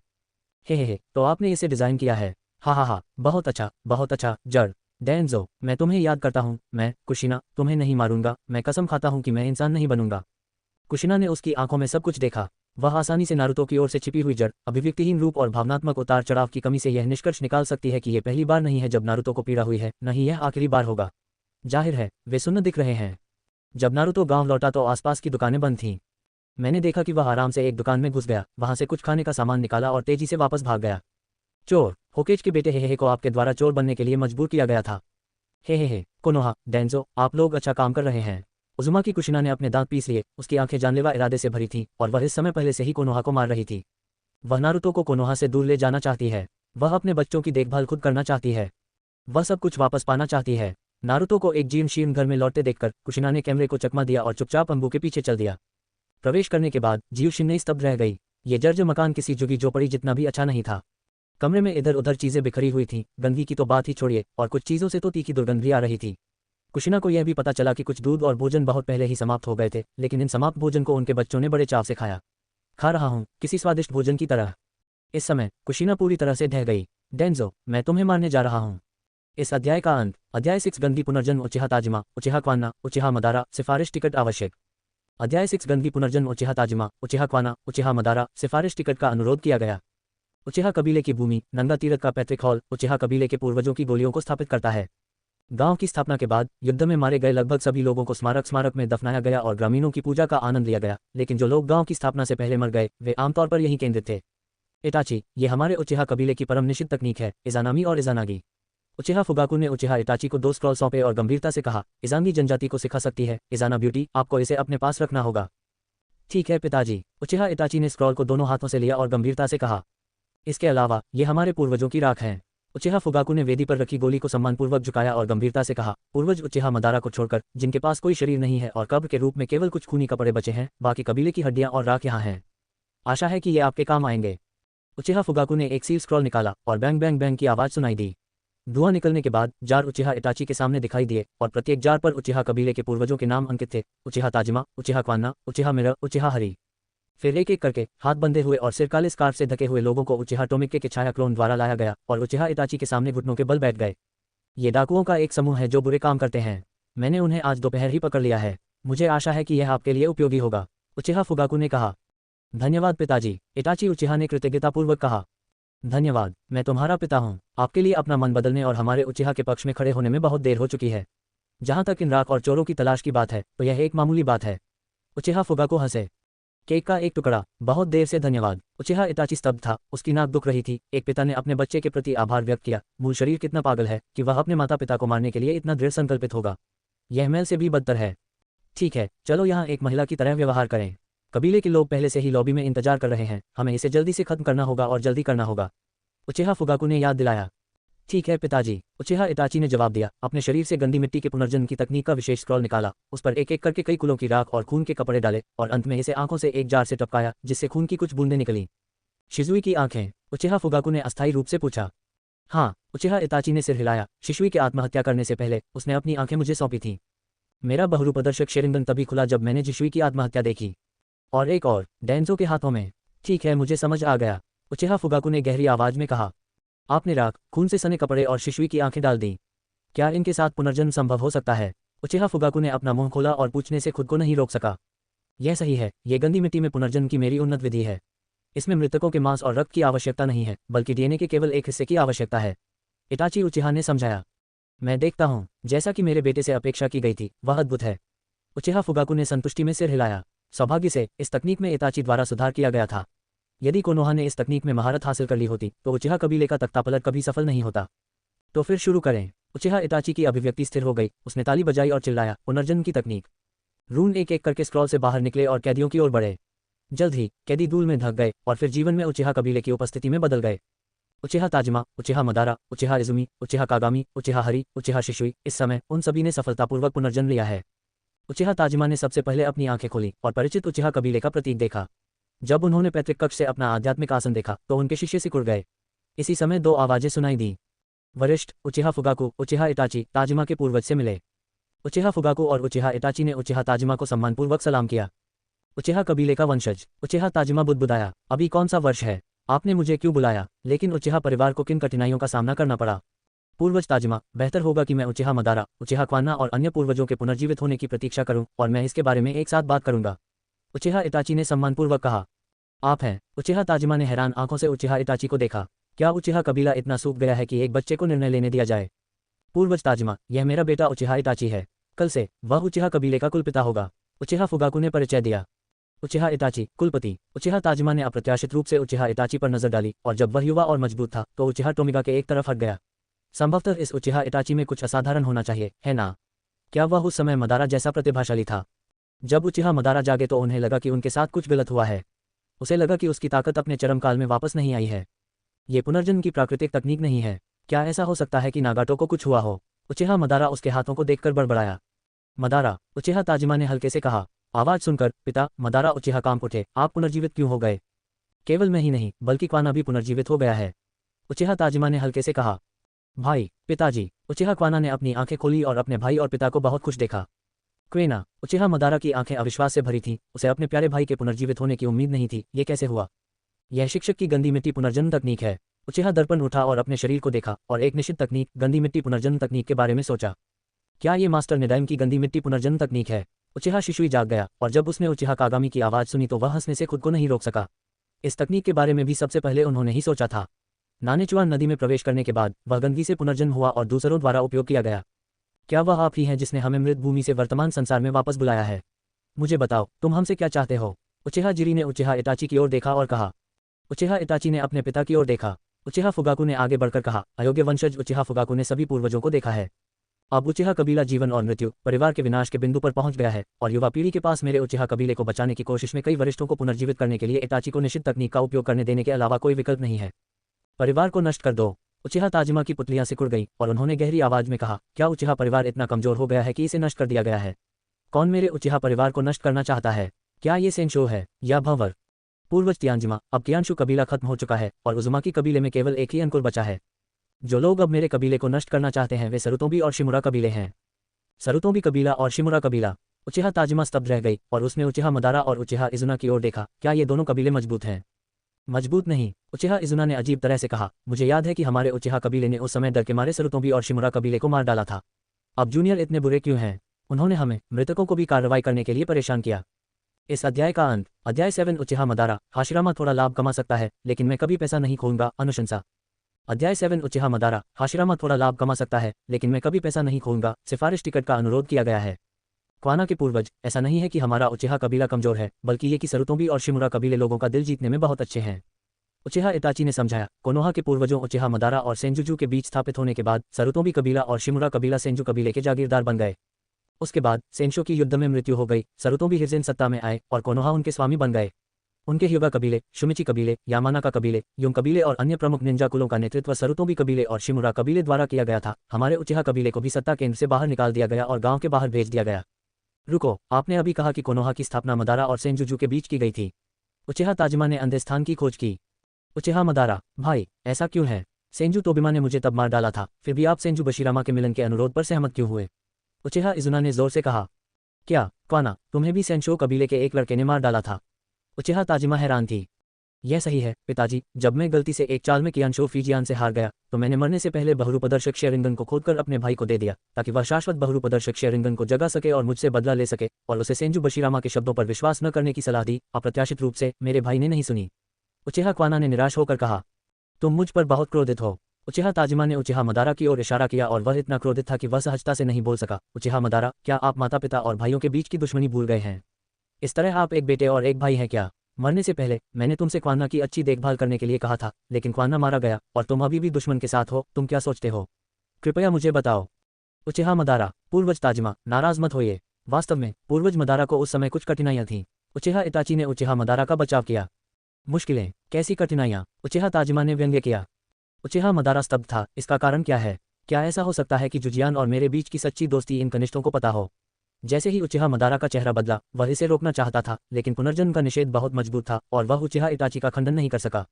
हे, तो आपने इसे डिज़ाइन किया है? हा, बहुत अच्छा। जड़ डेंजो, मैं तुम्हें याद करता हूँ। मैं कुशिना तुम्हें नहीं मारूंगा। मैं कसम खाता हूँ कि मैं इंसान नहीं बनूंगा। कुशिना ने उसकी आंखों में सब कुछ देखा। वह आसानी से नारुतो की ओर से छिपी हुई जड़, अभिव्यक्तिहीन रूप और भावनात्मक उतार चढ़ाव की कमी से यह निष्कर्ष निकाल सकती है कि यह पहली बार नहीं है जब नारुतो को पीड़ा हुई है, न ही यह आखिरी बार होगा। जाहिर है, वे सुन्न दिख रहे हैं। जब नारुतो गांव लौटा तो आसपास की दुकानें बंद थीं। मैंने देखा कि वह आराम से एक दुकान में घुस गया, वहां से कुछ खाने का सामान निकाला और तेजी से वापस भाग गया। चोर, होकेज के बेटे हे को आपके द्वारा चोर बनने के लिए मजबूर किया गया था। हे, कोनोहा, डेंजो, आप लोग अच्छा काम कर रहे हैं। उजुमा की कुशिना ने अपने दांत पीस लिए। उसकी आंखें जानलेवा इरादे से भरी थीं और वह इस समय पहले से ही कोनोहा को मार रही थी। वह नारुतो को कोनोहा से दूर ले जाना चाहती है। वह अपने बच्चों की देखभाल खुद करना चाहती है। वह सब कुछ वापस पाना चाहती है। नारुतो को एक जीर्ण शीर्ण घर में लौटते देखकर कुशिना ने कैमरे को चकमा दिया और चुपचाप अंबू के पीछे चल दिया। प्रवेश करने के बाद जियो शिन्नई स्तब्ध रह गई। ये जर्जर मकान किसी झुगी झोपड़ी जितना भी अच्छा नहीं था। कमरे में इधर उधर चीजें बिखरी हुई थीं, गंदगी की तो बात ही छोड़िए, और कुछ चीजों से तो तीखी दुर्गंध भी आ रही थी। कुशिना को यह भी पता चला कि कुछ दूध और भोजन बहुत पहले ही समाप्त हो गए थे, लेकिन इन समाप्त भोजन को उनके बच्चों ने बड़े चाव से खाया। खा रहा हूँ, किसी स्वादिष्ट भोजन की तरह। इस समय कुशिना पूरी तरह से ढह गई। डेंजो, मैं तुम्हें मारने जा रहा हूँ। इस अध्याय का अंत। अध्याय 6 गंदगी पुनर्जन्म उचिहा ताजिमा उचिहा क्वाना उचिहा मदारा सिफारिश टिकट आवश्यक। अध्याय 6 गंदगी पुनर्जन्म उचिहा ताजिमा उचिहा क्वाना उचिहा मदारा सिफारिश टिकट का अनुरोध किया गया। उचिहा कबीले की भूमि, नंगा तीरथ का पैतृक हॉल, उचिहा कबीले के पूर्वजों की गोलियों को स्थापित करता है। गांव की स्थापना के बाद युद्ध में मारे गए लगभग सभी लोगों को स्मारक में दफनाया गया और ग्रामीणों की पूजा का आनंद लिया गया, लेकिन जो लोग गांव की स्थापना से पहले मर गए वे आमतौर पर यहीं केंद्रित थे। इटाची, ये हमारे उचिहा कबीले की परम निषिद्ध तकनीक है। इजानामी और इजानागी। उचिहा फुगाकू ने उचिहा इटाची को 2 स्क्रॉल सौंपे और गंभीरता से कहा, इजांगी जनजाति को सिखा सकती है, इजाना ब्यूटी, आपको इसे अपने पास रखना होगा। ठीक है पिताजी। उचिहा इटाची ने स्क्रॉल को दोनों हाथों से लिया और गंभीरता से कहा, इसके अलावा ये हमारे पूर्वजों की राख हैं। उचिहा फुगाकू ने वेदी पर रखी गोली को सम्मानपूर्वक झुकाया और गंभीरता से कहा, पूर्वज उचिहा मदारा को छोड़कर, जिनके पास कोई शरीर नहीं है और कब्र के रूप में केवल कुछ खूनी कपड़े बचे हैं, बाकी कबीले की हड्डियां और राख यहाँ हैं। आशा है कि ये आपके काम आएंगे। उचिहा फुगाकू ने एक सील स्क्रॉल निकाला और बैंग बैंग बैंग की आवाज़ सुनाई दी। धुआं निकलने के बाद जार उचिहा इटाची के सामने दिखाई दिए और प्रत्येक जार पर उचिहा कबीले के पूर्वजों के नाम अंकित थे। Uchiha Tajima, Uchiha Kwana, Uchiha Mira, Uchiha Hari. फिर एक एक करके हाथ बंधे हुए और सिर काले स्कार्फ से ढके हुए लोगों को उचिहा टोमिके के छाया क्लोन द्वारा लाया गया और उचिहा इटाची के सामने घुटनों के बल बैठ गए। ये डाकुओं का एक समूह है जो बुरे काम करते हैं। मैंने उन्हें आज दोपहर ही पकड़ लिया है। मुझे आशा है कि यह आपके लिए उपयोगी होगा, उचिहा फुगाकू ने कहा। धन्यवाद पिताजी, इटाची उचिहा ने कृतज्ञतापूर्वक कहा। धन्यवाद, मैं तुम्हारा पिता हूँ। आपके लिए अपना मन बदलने और हमारे उचिहा के पक्ष में खड़े होने में बहुत देर हो चुकी है। जहाँ तक इन राख और चोरों की तलाश की बात है तो यह एक मामूली बात है। उचिहा फुगाकू हंसे। केक का एक टुकड़ा, बहुत देर से धन्यवाद। उचिहा इटाची स्तब्ध था, उसकी नाक दुख रही थी। एक पिता ने अपने बच्चे के प्रति आभार व्यक्त किया। मूल शरीर कितना पागल है कि वह अपने माता पिता को मारने के लिए इतना दृढ़ संकल्पित होगा। यह मैल से भी बदतर है। ठीक है, चलो यहाँ एक महिला की तरह व्यवहार करें। कबीले के लोग पहले से ही लॉबी में इंतजार कर रहे हैं, हमें इसे जल्दी से खत्म करना होगा और जल्दी करना होगा, उचिहा फुगाकू ने याद दिलाया। ठीक है पिताजी, उचिहा इटाची ने जवाब दिया। अपने शरीर से गंदी मिट्टी के पुनर्जन्म की तकनीक का विशेष स्क्रॉल निकाला, उस पर एक एक करके कई कुलों की राख और खून के कपड़े डाले और अंत में इसे आंखों से एक जार से टपकाया जिससे खून की कुछ बूंदें निकली। शिजुई की आंखें? उचिहा फुगाकू ने अस्थायी रूप से पूछा। हाँ, उचिहा इताची ने सिर हिलाया। शिशुई के आत्महत्या करने से पहले उसने अपनी आंखें मुझे सौंपी थीं। मेरा बहुरूपदर्शक शेरिंगन तभी खुला जब मैंने जिशुई की आत्महत्या देखी। और एक और, डेंजो के हाथों में। ठीक है, मुझे समझ आ गया, उचिहा फुगाकू ने गहरी आवाज में कहा। आपने राख, खून से सने कपड़े और शिशुई की आंखें डाल दी। क्या इनके साथ पुनर्जन्म संभव हो सकता है? उचिहा फुगाकू ने अपना मुंह खोला और पूछने से खुद को नहीं रोक सका। यह सही है, ये गंदी मिट्टी में पुनर्जन्म की मेरी उन्नत विधि है। इसमें मृतकों के मांस और रक्त की आवश्यकता नहीं है, बल्कि डीएनए के केवल एक हिस्से की आवश्यकता है, इटाची उचिहा ने समझाया। मैं देखता हूँ, जैसा कि मेरे बेटे से अपेक्षा की गई थी, वह अद्भुत है। उचिहा फुगाकू ने संतुष्टि में सिर हिलाया। सौभाग्य से इस तकनीक में इताची द्वारा सुधार किया गया था। यदि कोनोहा ने इस तकनीक में महारत हासिल कर ली होती तो उचिहा कबीले का तख्तापलट कभी सफल नहीं होता। तो फिर शुरू करें। उचिहा इताची की अभिव्यक्ति स्थिर हो गई, उसने ताली बजाई और चिल्लाया, पुनर्जन्म की तकनीक। रून एक एक करके स्क्रॉल से बाहर निकले और कैदियों की ओर बढ़े। जल्द ही कैदी धूल में ढक गए और फिर जीवन में उचिहा कबीले की उपस्थिति में बदल गए। Uchiha Tajima, Uchiha Madara, Uchiha Izumi, Uchiha Kagami, Uchiha Hari, Uchiha Shisui, इस समय उन सभी ने सफलतापूर्वक पुनर्जन्म लिया है। उचिहा ताजिमा ने सबसे पहले अपनी आंखें खोली और परिचित उचिहा कबीले का प्रतीक देखा। जब उन्होंने पैतृक कक्ष से अपना आध्यात्मिक आसन देखा तो उनके शिष्य सिकुड़ गए। इसी समय दो आवाजें सुनाई दी। वरिष्ठ उचिहा फुगाकू, उचिहा इटाची, ताजिमा के पूर्वज से मिले। उचिहा फुगाकू और उचिहा इटाची ने उचिहा ताजिमा को सम्मानपूर्वक सलाम किया। उचिहा कबीले का वंशज। उचिहा ताजिमा बुदबुदाया, अभी कौन सा वर्ष है? आपने मुझे क्यों बुलाया? लेकिन उचिहा परिवार को किन कठिनाइयों का सामना करना पड़ा? पूर्वज ताजिमा, बेहतर होगा कि मैं उचिहा मदारा, उचिहा क्वाना और अन्य पूर्वजों के पुनर्जीवित होने की प्रतीक्षा करूं और मैं इसके बारे में एक साथ बात करूंगा, उचिहा इटाची ने सम्मानपूर्वक कहा। आप हैं? उचिहा ताजिमा ने हैरान आंखों से उचिहा इटाची को देखा। क्या उचिहा कबीला इतना सूख गया है कि एक बच्चे को निर्णय लेने दिया जाए? पूर्वज ताजिमा, यह मेरा बेटा उचिहा इटाची है। कल से वह उचिहा कबीले का कुलपिता होगा, उचिहा फुगाकू ने परिचय दिया। उचिहा इटाची, कुलपति। उचिहा ताजिमा ने अप्रत्याशित रूप से उचिहा इटाची पर नजर डाली और जब वह युवा और मजबूत था तो उचिहा टोमिगा के एक तरफ हट गया। संभवतः इस उचिहा इटाची में कुछ असाधारण होना चाहिए, है ना? क्या वह उस समय मदारा जैसा प्रतिभाशाली था? जब उचिहा मदारा जागे तो उन्हें लगा कि उनके साथ कुछ गलत हुआ है। उसे लगा कि उसकी ताकत अपने चरम काल में वापस नहीं आई है। ये पुनर्जन्म की प्राकृतिक तकनीक नहीं है। क्या ऐसा हो सकता है कि नागाटो को कुछ हुआ हो? उचिहा मदारा उसके हाथों को देखकर बड़बड़ाया। मदारा, उचिहा ताजिमा ने हल्के से कहा। आवाज सुनकर पिता मदारा उचिहा कांप उठे। आप पुनर्जीवित क्यों हो गए? केवल मैं ही नहीं बल्कि क्वाना भी पुनर्जीवित हो गया है, उचिहा ताजिमा ने हल्के से कहा। भाई, पिताजी। उचिहा क्वाना ने अपनी आंखें खोली और अपने भाई और पिता को बहुत खुश देखा। क्वेना, उचिहा मदारा की आंखें अविश्वास से भरी थीं। उसे अपने प्यारे भाई के पुनर्जीवित होने की उम्मीद नहीं थी। ये कैसे हुआ? यह शिक्षक की गंदी मिट्टी पुनर्जन्म तकनीक है। उचिहा दर्पण उठा और अपने शरीर को देखा और एक निश्चित तकनीक, गंदी मिट्टी पुनर्जन्म तकनीक के बारे में सोचा। क्या ये मास्टर निडाइम की गंदी मिट्टी पुनर्जन्म तकनीक है? उचिहा शिशुई जाग गया और जब उसने उचिहा कागामी की आवाज सुनी तो वह हंसने से खुद को नहीं रोक सका। इस तकनीक के बारे में भी सबसे पहले उन्होंने ही सोचा था। नानेचुआन नदी में प्रवेश करने के बाद वह गंदगी से पुनर्जन्म हुआ और दूसरों द्वारा उपयोग किया गया। क्या वह आप ही हैं जिसने हमें मृत भूमि से वर्तमान संसार में वापस बुलाया है? मुझे बताओ, तुम हमसे क्या चाहते हो? उचिहा जिरी ने उचिहा इटाची की ओर देखा और कहा। उचिहा इटाची ने अपने पिता की ओर देखा। उचिहा फुगाकू ने आगे बढ़कर कहा, अयोग्य वंशज उचिहा फुगाकू ने सभी पूर्वजों को देखा है। अब उचिहा कबीला जीवन और मृत्यु, परिवार के विनाश के बिंदु पर पहुंच गया है और युवा पीढ़ी के पास मेरे उचिहा कबीले को बचाने की कोशिश में कई वरिष्ठों को पुनर्जीवित करने के लिए इटाची को निश्चित तकनीक का उपयोग करने देने के अलावा कोई विकल्प नहीं है। परिवार को नष्ट कर दो। उचिहा ताजिमा की पुतलियां सिकुड़ गईं और उन्होंने गहरी आवाज में कहा, क्या उचिहा परिवार इतना कमजोर हो गया है कि इसे नष्ट कर दिया गया है? कौन मेरे उचिहा परिवार को नष्ट करना चाहता है? क्या ये सेंशो है या भंवर? पूर्वज तियानजिमा, अब कियानशु कबीला खत्म हो चुका है और उजुमाकी कबीले में केवल एक ही अंकुर बचा है। जो लोग अब मेरे कबीले को नष्ट करना चाहते हैं वे सरुतोबी और शिमुरा कबीले हैं। सरुतोबी कबीला और शिमुरा कबीला। उचिहा ताजिमा स्तब्ध रह गई और उसने उचिहा मदारा और उचिहा इजुना की ओर देखा। क्या ये दोनों कबीले मजबूत हैं? मजबूत नहीं, उचिहा इजुना ने अजीब तरह से कहा। मुझे याद है कि हमारे उचिहा कबीले ने उस समय डर के मारे सरुतोबी और शिमुरा कबीले को मार डाला था। अब जूनियर इतने बुरे क्यों हैं? उन्होंने हमें मृतकों को भी कार्रवाई करने के लिए परेशान किया। इस अध्याय का अंत। अध्याय 7 उचिहा मदारा, हाशिरामा थोड़ा लाभ कमा सकता है लेकिन मैं कभी पैसा नहीं खोऊंगा, अनुशंसा। अध्याय 7 उचिहा मदारा, हाशिरामा थोड़ा लाभ कमा सकता है लेकिन मैं कभी पैसा नहीं खोऊंगा, सिफारिश टिकट का अनुरोध किया गया है। क्वाना के पूर्वज, ऐसा नहीं है कि हमारा उचिहा कबीला कमजोर है बल्कि ये कि सरुतोबी और शिमुरा कबीले लोगों का दिल जीतने में बहुत अच्छे हैं, उचिहा इटाची ने समझाया। कोनोहा के पूर्वजों उचिहा मदारा और सेंजुजू के बीच स्थापित होने के बाद सरुतोबी कबीला और शिमुरा कबीला सेंजू कबीले के जागीरदार बन गए। उसके बाद सेंशो की युद्ध में मृत्यु हो गई, सरुतोबी हिर्जेन सत्ता में आए और कोनोहा उनके स्वामी बन गए। उनके ह्युगा कबीले, शुमिची कबीले, यामानाका कबीले, युंग कबीले और अन्य प्रमुख निंजा कुलों का नेतृत्व सरुतोबी कबीले और शिमुरा कबीले द्वारा किया गया था। हमारे उचिहा कबीले को भी सत्ता केंद्र से बाहर निकाल दिया गया और गांव के बाहर भेज दिया गया। रुको, आपने अभी कहा कि कोनोहा की स्थापना मदारा और सेंजुजू के बीच की गई थी। उचिहा ताजिमा ने अंधे स्थान की खोज की। उचिहा मदारा, भाई, ऐसा क्यों है? सेंजू तोबिमा ने मुझे तब मार डाला था, फिर भी आप सेंजू बशीरामा के मिलन के अनुरोध पर सहमत क्यों हुए? उचिहा इजुना ने जोर से कहा। क्या, क्वाना, तुम्हें भी सेंशो कबीले के एक लड़के ने मार डाला था? उचिहा ताजिमा हैरान थी। यह सही है पिताजी, जब मैं गलती से एक चाल में कियानशो फीजियान से हार गया तो मैंने मरने से पहले बहुरूपदर्शक शेरिंगन को खोदकर अपने भाई को दे दिया ताकि वह शाश्वत बहुरूपदर्शक शेरिंगन को जगा सके और मुझसे बदला ले सके, और उसे सेंजू बशीरामा के शब्दों पर विश्वास न करने की सलाह दी। अप्रत्याशित रूप से मेरे भाई ने नहीं सुनी। उचिहा क्वाना ने निराश होकर कहा। तुम मुझ पर बहुत क्रोधित हो। उचिहा ताजिमा ने उचिहा मदारा की ओर इशारा किया और वह इतना क्रोधित था कि वह सहजता से नहीं बोल सका। उचिहा मदारा, क्या आप माता पिता और भाइयों के बीच की दुश्मनी भूल गए हैं? इस तरह आप एक बेटे और एक भाई हैं क्या? मरने से पहले मैंने तुमसे क्वाना की अच्छी देखभाल करने के लिए कहा था, लेकिन क्वाना मारा गया और तुम अभी भी दुश्मन के साथ हो। तुम क्या सोचते हो? कृपया मुझे बताओ। उचिहा मदारा, पूर्वज ताजिमा, नाराज मत होइए। वास्तव में पूर्वज मदारा को उस समय कुछ कठिनाइयां थीं। उचिहा इताची ने उचिहा मदारा का बचाव किया। मुश्किलें? कैसी कठिनाइयां? उचिहा ताजिमा ने व्यंग्य किया। उचिहा मदारा स्तब्ध था। इसका कारण क्या है? क्या ऐसा हो सकता है कि जुजियान और मेरे बीच की सच्ची दोस्ती इन कनिष्ठों को पता हो? जैसे ही उचिहा मदारा का चेहरा बदला, वह इसे रोकना चाहता था, लेकिन पुनर्जन्म का निषेध बहुत मजबूत था और वह उचिहा इताची का खंडन नहीं कर सका।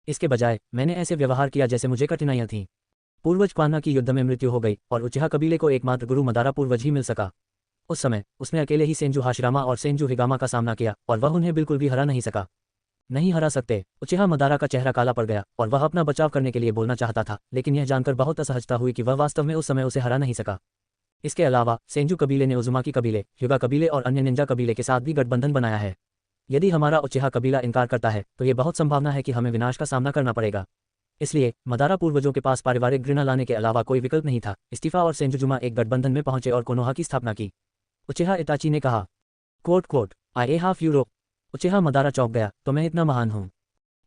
इसके बजाय मैंने ऐसे व्यवहार किया जैसे मुझे कठिनाइयां थीं। पूर्वज क्वाना की युद्ध में मृत्यु हो गई और उचिहा कबीले को एकमात्र गुरु मदारा पूर्वज ही मिल सका। उस समय उसने अकेले ही सेंजू हाशिरामा और सेंजू हिगामा का सामना किया और वह उन्हें बिल्कुल भी हरा नहीं सका। नहीं हरा सकते। उचिहा मदारा का चेहरा काला पड़ गया और वह अपना बचाव करने के लिए बोलना चाहता था, लेकिन यह जानकर बहुत असहजता हुई कि वह वास्तव में उस समय उसे हरा नहीं सका। इसके अलावा सेंजू कबीले ने उजुमाकी कबीले, ह्युगा कबीले और अन्य निंजा कबीले के साथ भी गठबंधन बनाया है। यदि हमारा उचिहा कबीला इनकार करता है तो ये बहुत संभावना है कि हमें विनाश का सामना करना पड़ेगा। इसलिए मदारा पूर्वजों के पास पारिवारिक घृणा लाने के अलावा कोई विकल्प नहीं था। इस्तीफा और सेंजुजुमा एक गठबंधन में पहुंचे और कोनोहा की स्थापना की। उचिहा इताची ने कहा। कोट कोट, आई हाफ यूरोप। उचिहा मदारा चौंक गया। तो मैं इतना महान हूँ?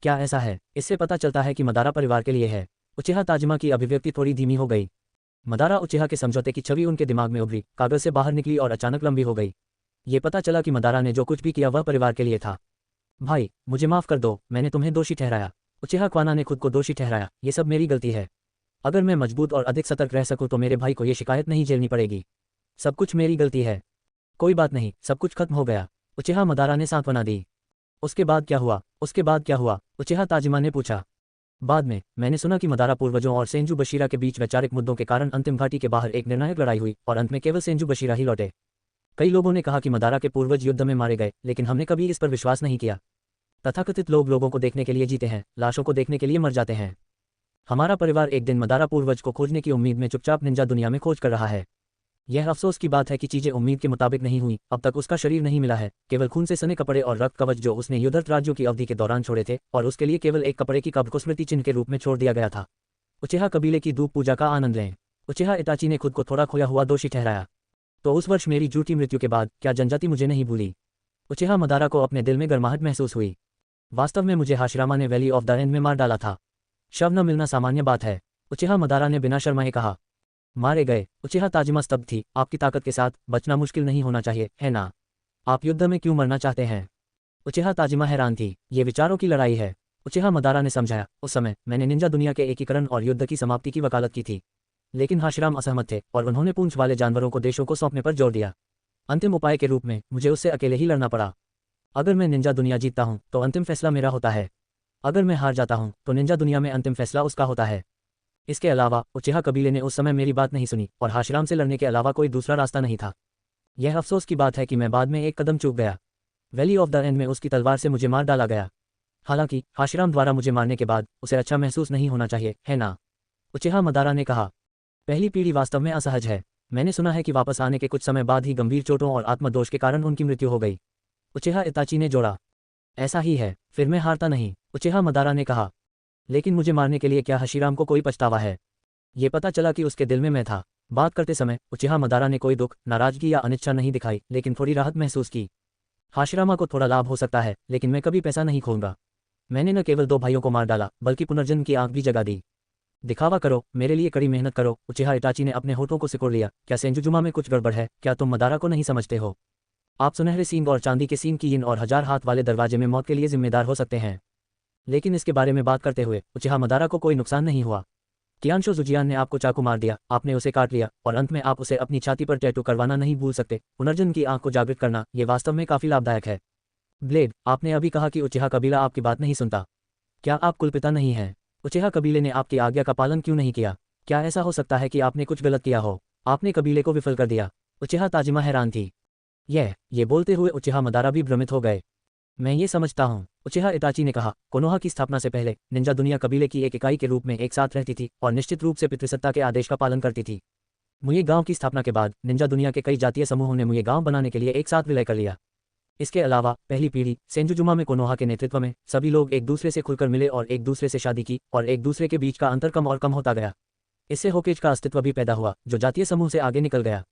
क्या ऐसा है? इससे पता चलता है कि मदारा परिवार के लिए है। उचिहा ताजिमा की अभिव्यक्ति थोड़ी धीमी हो गई। मदारा उचिहा के समझौते की छवि उनके दिमाग में उभरी, कागज से बाहर निकली और अचानक लंबी हो गई। ये पता चला कि मदारा ने जो कुछ भी किया वह परिवार के लिए था। भाई, मुझे माफ कर दो, मैंने तुम्हें दोषी ठहराया। उचिहा क्वाना ने खुद को दोषी ठहराया। ये सब मेरी गलती है। अगर मैं मजबूत और अधिक सतर्क रह सकूं तो मेरे भाई को ये शिकायत नहीं झेलनी पड़ेगी। सब कुछ मेरी गलती है। कोई बात नहीं, सब कुछ खत्म हो गया। उचिहा मदारा ने सांत्वना दी। उसके बाद क्या हुआ? उसके बाद क्या हुआ? उचिहा ताजिमा ने पूछा। बाद में मैंने सुना कि मदारा पूर्वजों और सेंजू बशीरा के बीच वैचारिक मुद्दों के कारण अंतिम घाटी के बाहर एक निर्णायक लड़ाई हुई और अंत में केवल सेंजू बशीरा ही लौटे। कई लोगों ने कहा कि मदारा के पूर्वज युद्ध में मारे गए, लेकिन हमने कभी इस पर विश्वास नहीं किया। तथाकथित लोग लोगों को देखने के लिए जीते हैं, लाशों को देखने के लिए मर जाते हैं। हमारा परिवार एक दिन मदारा पूर्वज को खोजने की उम्मीद में चुपचाप निंजा दुनिया में खोज कर रहा है। यह अफसोस की बात है कि चीजें उम्मीद के मुताबिक नहीं हुई। अब तक उसका शरीर नहीं मिला है, केवल खून से सने कपड़े और रक्त कवच जो उसने युद्धरत राज्यों की अवधि के दौरान छोड़े थे, और उसके लिए केवल एक कपड़े की कब्र को स्मृति चिन्ह के रूप में छोड़ दिया गया था। उचिहा कबीले की धूप पूजा का आनंद लें। उचिहा इताची ने खुद को थोड़ा खोया हुआ दोषी ठहराया। तो उस वर्ष मेरी झूठी मृत्यु के बाद क्या जनजाति मुझे नहीं भूली? उचिहा मदारा को अपने दिल में गर्माहट महसूस हुई। वास्तव में मुझे हाशिरामा ने वैली ऑफ द एंड में मार डाला था। शव न मिलना सामान्य बात है। उचिहा मदारा ने बिना शर्माए कहा। मारे गए? उचिहा ताजिमा स्तब्ध थी। आपकी ताकत के साथ बचना मुश्किल नहीं होना चाहिए, है ना? आप युद्ध में क्यों मरना चाहते हैं? उचिहा ताजिमा हैरान थी। ये विचारों की लड़ाई है। उचिहा मदारा ने समझाया। उस समय मैंने निंजा दुनिया के एकीकरण और युद्ध की समाप्ति की वकालत की थी, लेकिन हाशिराम असहमत थे और उन्होंने पूंछ वाले जानवरों को देशों को सौंपने पर जोर दिया। अंतिम उपाय के रूप में मुझे उससे अकेले ही लड़ना पड़ा। अगर मैं निंजा दुनिया जीतता हूं तो अंतिम फैसला मेरा होता है। अगर मैं हार जाता हूं तो निंजा दुनिया में अंतिम फैसला उसका होता है। इसके अलावा उचिहा कबीले ने उस समय मेरी बात नहीं सुनी और हाशिराम से लड़ने के अलावा कोई दूसरा रास्ता नहीं था। यह अफसोस की बात है कि मैं बाद में एक कदम चूक गया। वैली ऑफ द एंड में उसकी तलवार से मुझे मार डाला गया। हालांकि हाशिराम द्वारा मुझे मारने के बाद उसे अच्छा महसूस नहीं होना चाहिए, है ना? उचिहा मदारा ने कहा। पहली पीढ़ी वास्तव में असहज है। मैंने सुना है कि वापस आने के कुछ समय बाद ही गंभीर चोटों और आत्मदोष के कारण उनकी मृत्यु हो गई। उचिहा इताची ने जोड़ा। ऐसा ही है, फिर मैं हारता नहीं, उचिहा मदारा ने कहा। लेकिन मुझे मारने के लिए क्या हाशिराम को कोई पछतावा है? ये पता चला कि उसके दिल में मैं था। बात करते समय उचिहा मदारा ने कोई दुख, नाराजगी या अनिच्छा नहीं दिखाई, लेकिन थोड़ी राहत महसूस की। हाशिरामा को थोड़ा लाभ हो सकता है, लेकिन मैं कभी पैसा नहीं खोऊंगा। मैंने न केवल 2 भाइयों को मार डाला, बल्कि पुनर्जन्म की आंख भी जगा दी। दिखावा करो, मेरे लिए कड़ी मेहनत करो। उचिहा इताची ने अपने होठों को सिकोड़ लिया। क्या सेंजुजुमा में कुछ गड़बड़ है? क्या तुम मदारा को नहीं समझते हो? आप सुनहरे सींग और चांदी के सींग की इन और 1000 हाथ वाले दरवाजे में मौत के लिए जिम्मेदार हो सकते हैं। लेकिन इसके बारे में बात करते हुए उचिहा मदारा को कोई नुकसान नहीं हुआ। कियानशो जुजियान ने आपको चाकू मार दिया, आपने उसे काट लिया और अंत में आप उसे अपनी छाती पर टैटू करवाना नहीं भूल सकते। पुनर्जन्म की आंख को जागृत करना ये वास्तव में काफी लाभदायक है। ब्लेड, आपने अभी कहा कि उचिहा कबीला आपकी बात नहीं सुनता। क्या आप कुलपिता नहीं हैं? उचिहा कबीले ने आपकी आज्ञा का पालन क्यों नहीं किया? क्या ऐसा हो सकता है कि आपने कुछ गलत किया हो? आपने कबीले को विफल कर दिया। उचिहा ताजिमा हैरान थी। ये बोलते हुए उचिहा मदारा भी भ्रमित हो गए। मैं ये समझता हूँ, उचिहा इताची ने कहा। कोनोहा की स्थापना से पहले निंजा दुनिया कबीले की एक इकाई के रूप में एक साथ रहती थी और निश्चित रूप से पितृसत्ता के आदेश का पालन करती थी। मुये गांव की स्थापना के बाद निंजा दुनिया के कई जातीय समूहों ने मुये गांव बनाने के लिए एक साथ विलय कर लिया। इसके अलावा पहली पीढ़ी सेंजुजुमा में कोनोहा के नेतृत्व में सभी लोग एक दूसरे से खुलकर मिले और एक दूसरे से शादी की और एक दूसरे के बीच का अंतर कम और कम होता गया। इससे होकेज का अस्तित्व भी पैदा हुआ जो जातीय समूह से आगे निकल गया।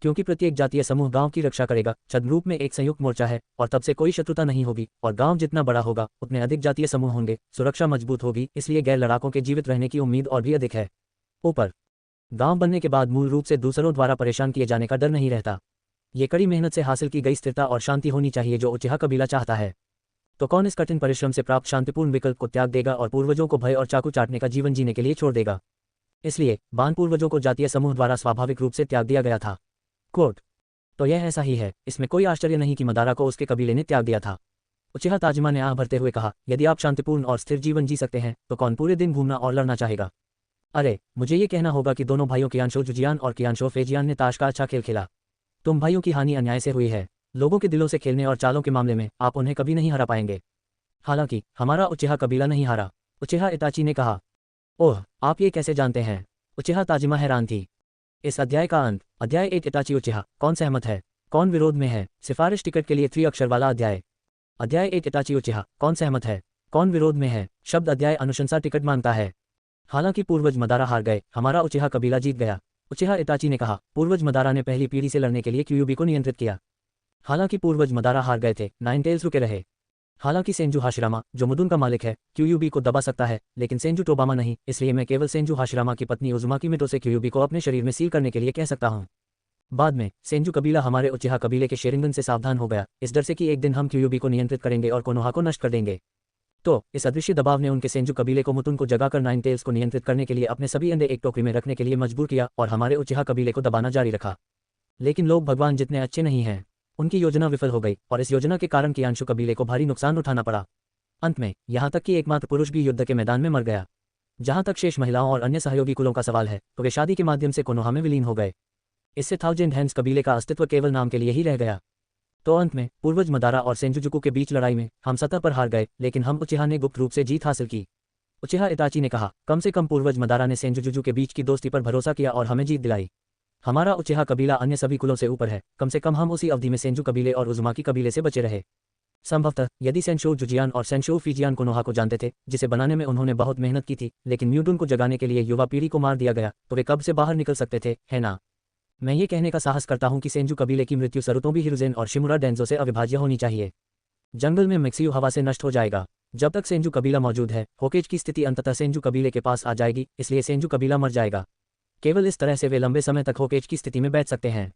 क्योंकि प्रत्येक जातीय समूह गांव की रक्षा करेगा, छद्म रूप में एक संयुक्त मोर्चा है और तब से कोई शत्रुता नहीं होगी और गांव जितना बड़ा होगा उतने अधिक जातीय समूह होंगे, सुरक्षा मजबूत होगी, इसलिए गैर लड़ाकों के जीवित रहने की उम्मीद और भी अधिक है। ऊपर गांव बनने के बाद मूल रूप से दूसरों द्वारा परेशान किए जाने का डर नहीं रहता। ये कड़ी मेहनत से हासिल की गई स्थिरता और शांति होनी चाहिए जो उचिहा कबीला चाहता है। तो कौन इस कठिन परिश्रम से प्राप्त शांतिपूर्ण विकल्प को त्याग देगा और पूर्वजों को भय और चाकू चाटने का जीवन जीने के लिए छोड़ देगा? इसलिए बान पूर्वजों को जातीय समूह द्वारा स्वाभाविक रूप से त्याग दिया गया था। कोट, तो यह ऐसा ही है। इसमें कोई आश्चर्य नहीं कि मदारा को उसके कबीले ने त्याग दिया था। उचिहा ताजिमा ने आह भरते हुए कहा, यदि आप शांतिपूर्ण और स्थिर जीवन जी सकते हैं तो कौन पूरे दिन घूमना और लड़ना चाहेगा? अरे, मुझे ये कहना होगा कि दोनों भाइयों कियानशो जुजियान और कियानशो फेजियान ने ताश का अच्छा खेल खेला। तुम भाइयों की हानि अन्याय से हुई है। लोगों के दिलों से खेलने और चालों के मामले में आप उन्हें कभी नहीं हरा पाएंगे। हालांकि हमारा उचिहा कबीला नहीं हारा, उचिहा इताची ने कहा। ओह, आप ये कैसे जानते हैं? उचिहा ताजिमा हैरान थी। इस अध्याय का अंत, अध्याय 8 इताची उचिहा, कौन सहमत है, कौन विरोध में है? सिफारिश टिकट के लिए 3 अक्षर वाला अध्याय। अध्याय 8 इताची उचिहा, कौन सहमत है, कौन विरोध में है? शब्द अध्याय अनुशंसा टिकट मांगता है। हालांकि पूर्वज मदारा हार गए, हमारा उचिहा कबीला जीत गया, उचिहा इताची ने कहा। पूर्वज मदारा ने पहली पीढ़ी से लड़ने के लिए क्यूयूबी को नियंत्रित किया। हालांकि पूर्वज मदारा हार गए थे, नाइनटेल्स रुके रहे। हालांकि सेंजू हाशिरामा जो मुदुन का मालिक है क्यूयूबी को दबा सकता है, लेकिन सेंजू टोबामा नहीं, इसलिए मैं केवल सेंजू हाशिरामा की पत्नी उजुमाकी मिटो से क्यूयूबी को अपने शरीर में सील करने के लिए कह सकता हूँ। बाद में सेंजू कबीला हमारे उचिहा कबीले के शेरिंगन से सावधान हो गया, इस डर से कि एक दिन हम क्यूयूबी को नियंत्रित करेंगे और कोनोहा को नष्ट कर देंगे। तो इस अदृश्य दबाव ने उनके सेंजू कबीले को मुतुन को जगाकर नाइनटेल्स को नियंत्रित करने के लिए अपने सभी अंडे एक टोकरी में रखने के लिए मजबूर किया और हमारे उचिहा कबीले को दबाना जारी रखा। लेकिन लोग भगवान जितने अच्छे नहीं हैं, उनकी योजना विफल हो गई और इस योजना के कारण कियानशो कबीले को भारी नुकसान उठाना पड़ा। अंत में यहाँ तक कि एकमात्र पुरुष भी युद्ध के मैदान में मर गया। जहाँ तक शेष महिलाओं और अन्य सहयोगी कुलों का सवाल है तो वे शादी के माध्यम से कोनोहा में विलीन हो गए। इससे थाउजेंड हैंड्स कबीले का अस्तित्व केवल नाम के लिए ही रह गया। तो अंत में पूर्वज मदारा और सेंजुजुकु के बीच लड़ाई में हम सतह पर हार गए, लेकिन हम उचिहा ने गुप्त रूप से जीत हासिल की। उचिहा इताची ने कहा, कम से कम पूर्वज मदारा ने सेंजुजुजु के बीच की दोस्ती पर भरोसा किया और हमें जीत दिलाई। हमारा उचिहा कबीला अन्य सभी कुलों से ऊपर है, कम से कम हम उसी अवधि में सेंजू कबीले और उजुमाकी कबीले से बचे रहे। संभवतः यदि सेंशो जुजियान और सेंशो फीजियान कोनोहा को जानते थे, जिसे बनाने में उन्होंने बहुत मेहनत की थी, लेकिन म्यूडुन को जगाने के लिए युवा पीढ़ी को मार दिया गया, तो वे कब से बाहर निकल सकते थे, है ना? मैं ये कहने का साहस करता हूँ कि सेंजू कबीले की मृत्यु सरुतोबी हिरुजेन और शिमुरा डेंजो से अविभाज्य होनी चाहिए। जंगल में मिक्सियू हवा से नष्ट हो जाएगा। जब तक सेंजू कबीला मौजूद है, होकेज की स्थिति अंततः सेंजू कबीले के पास आ जाएगी, इसलिए सेंजू कबीला मर जाएगा। केवल इस तरह से वे लंबे समय तक होकेज की स्थिति में बैठ सकते हैं।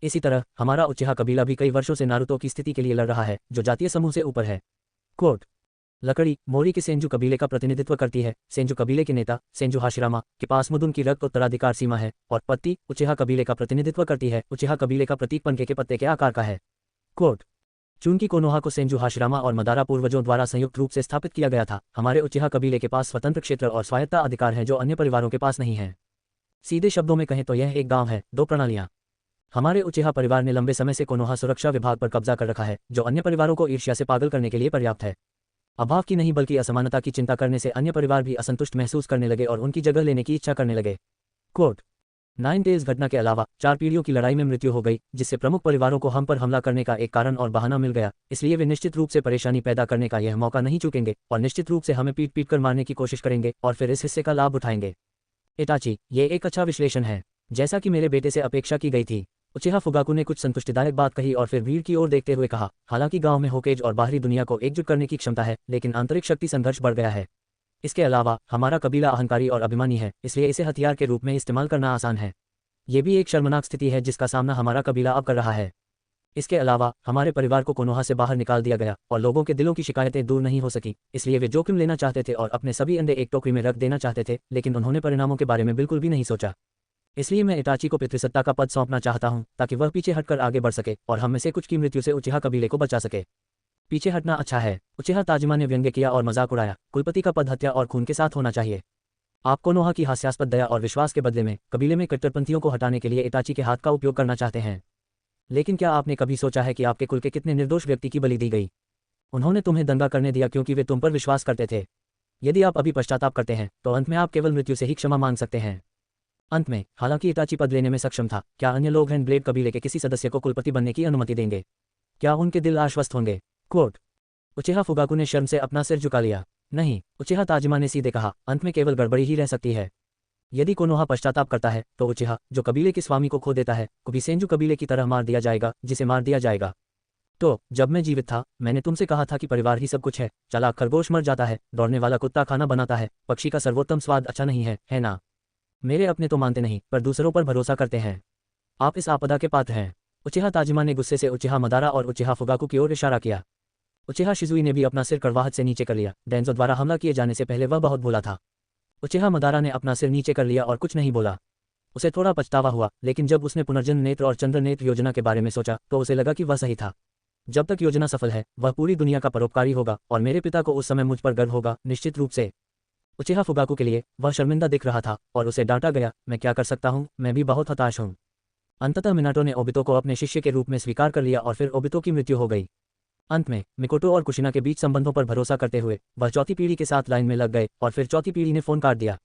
इसी तरह हमारा उचिहा कबीला भी कई वर्षों से नारुतो की स्थिति के लिए लड़ रहा है, जो जातीय समूह से ऊपर है। कोट, लकड़ी मोरी के सेंजू कबीले का प्रतिनिधित्व करती है। सेंजू कबीले के नेता सेंजू हाशिरामा के पास मुदुन की रक्त उत्तराधिकार सीमा है और पत्ती उचिहा कबीले का प्रतिनिधित्व करती है। उचिहा कबीले का प्रतीक पंखे के पत्ते के आकार का है। कोट, चूंकि कोनोहा को सेंजू हाशिरामा और मदारा पूर्वजों द्वारा संयुक्त रूप से स्थापित किया गया था, हमारे उचिहा कबीले के पास स्वतंत्र क्षेत्र और स्वायत्ता अधिकार है जो अन्य परिवारों के पास नहीं है। सीधे शब्दों में कहें तो यह एक गांव है, दो प्रणालियां। हमारे उचिहा परिवार ने लंबे समय से कोनोहा सुरक्षा विभाग पर कब्जा कर रखा है, जो अन्य परिवारों को ईर्ष्या से पागल करने के लिए पर्याप्त है। अभाव की नहीं बल्कि असमानता की चिंता करने से अन्य परिवार भी असंतुष्ट महसूस करने लगे और उनकी जगह लेने की इच्छा करने लगे। कोट, नाइनटेल्स घटना के अलावा 4 पीढ़ियों की लड़ाई में मृत्यु हो गई, जिससे प्रमुख परिवारों को हम पर हमला करने का एक कारण और बहाना मिल गया, इसलिए वे निश्चित रूप से परेशानी पैदा करने का यह मौका नहीं चूकेंगे और निश्चित रूप से हमें पीट पीट कर मारने की कोशिश करेंगे और फिर इस हिस्से का लाभ उठाएंगे। इताची, ये एक अच्छा विश्लेषण है, जैसा कि मेरे बेटे से अपेक्षा की गई थी। उचिहा फुगाकू ने कुछ संतुष्टिदायक बात कही और फिर भीड़ की ओर देखते हुए कहा, हालांकि गांव में होकेज और बाहरी दुनिया को एकजुट करने की क्षमता है, लेकिन आंतरिक शक्ति संघर्ष बढ़ गया है। इसके अलावा हमारा कबीला अहंकारी और अभिमानी है, इसलिए इसे हथियार के रूप में इस्तेमाल करना आसान है। ये भी एक शर्मनाक स्थिति है जिसका सामना हमारा कबीला अब कर रहा है। इसके अलावा हमारे परिवार को कोनोहा से बाहर निकाल दिया गया और लोगों के दिलों की शिकायतें दूर नहीं हो सकी, इसलिए वे जोखिम लेना चाहते थे और अपने सभी अंडे एक टोकरी में रख देना चाहते थे, लेकिन उन्होंने परिणामों के बारे में बिल्कुल भी नहीं सोचा। इसलिए मैं इटाची को पितृसत्ता का पद सौंपना चाहता हूं, ताकि वह पीछे हटकर आगे बढ़ सके और हम में से कुछ की मृत्यु से उचिहा कबीले को बचा सके। पीछे हटना अच्छा है, उचिहा ताजिमा ने व्यंग्य किया और मजाक उड़ाया। कुलपति का पद हत्या और खून के साथ होना चाहिए। आप कोनोहा की हास्यास्पद दया और विश्वास के बदले में कबीले में कट्टरपंथियों को हटाने के लिए इटाची के हाथ का उपयोग करना चाहते हैं। लेकिन क्या आपने कभी सोचा है कि आपके कुल के कितने निर्दोष व्यक्ति की बलि दी गई? उन्होंने तुम्हें दंगा करने दिया क्योंकि वे तुम पर विश्वास करते थे। यदि आप अभी पश्चाताप करते हैं तो अंत में आप केवल मृत्यु से ही क्षमा मांग सकते हैं। अंत में हालांकि इटाची पद लेने में सक्षम था, क्या अन्य लोग हैंडब्लेड कबीले के किसी सदस्य को कुलपति बनने की अनुमति देंगे? क्या उनके दिल आश्वस्त होंगे? कोट। उचिहा फुगाकू ने शर्म से अपना सिर झुका लिया। नहीं, उचिहा ताजिमा ने सीधे कहा, अंत में केवल गड़बड़ी ही रह सकती है। यदि कोनोहा पश्चाताप करता है तो उचिहा, जो कबीले के स्वामी को खो देता है, कुबिसेंजू कबीले की तरह मार दिया जाएगा, जिसे मार दिया जाएगा। तो जब मैं जीवित था मैंने तुमसे कहा था कि परिवार ही सब कुछ है। चालाक खरगोश मर जाता है, दौड़ने वाला कुत्ता खाना बनाता है, पक्षी का सर्वोत्तम स्वाद अच्छा नहीं है ना? मेरे अपने तो मानते नहीं पर दूसरों पर भरोसा करते हैं। आप इस आपदा के पात्र हैं। उचिहा ताजिमा ने गुस्से से उचिहा मदारा और उचिहा फुगाकू की ओर इशारा किया। उचिहा शिजुई ने भी अपना सिर कड़वाहट से नीचे कर लिया। डेंजो द्वारा हमला किए जाने से पहले वह बहुत भोला था। उचिहा मदारा ने अपना सिर नीचे कर लिया और कुछ नहीं बोला। उसे थोड़ा पछतावा हुआ, लेकिन जब उसने पुनर्जन्म नेत्र और चंद्र नेत्र योजना के बारे में सोचा तो उसे लगा कि वह सही था। जब तक योजना सफल है वह पूरी दुनिया का परोपकारी होगा और मेरे पिता को उस समय मुझ पर गर्व होगा, निश्चित रूप से। उचिहा फुगाकू के लिए वह शर्मिंदा दिख रहा था और उसे डांटा गया। मैं क्या कर सकता हूँ, मैं भी बहुत हताश हूँ। अंततः मिनाटो ने ओबितो को अपने शिष्य के रूप में स्वीकार कर लिया और फिर ओबितो की मृत्यु हो गई। अंत में मिकोटो और कुशिना के बीच संबंधों पर भरोसा करते हुए वह चौथी पीढ़ी के साथ लाइन में लग गए और फिर चौथी पीढ़ी ने फोन काट दिया।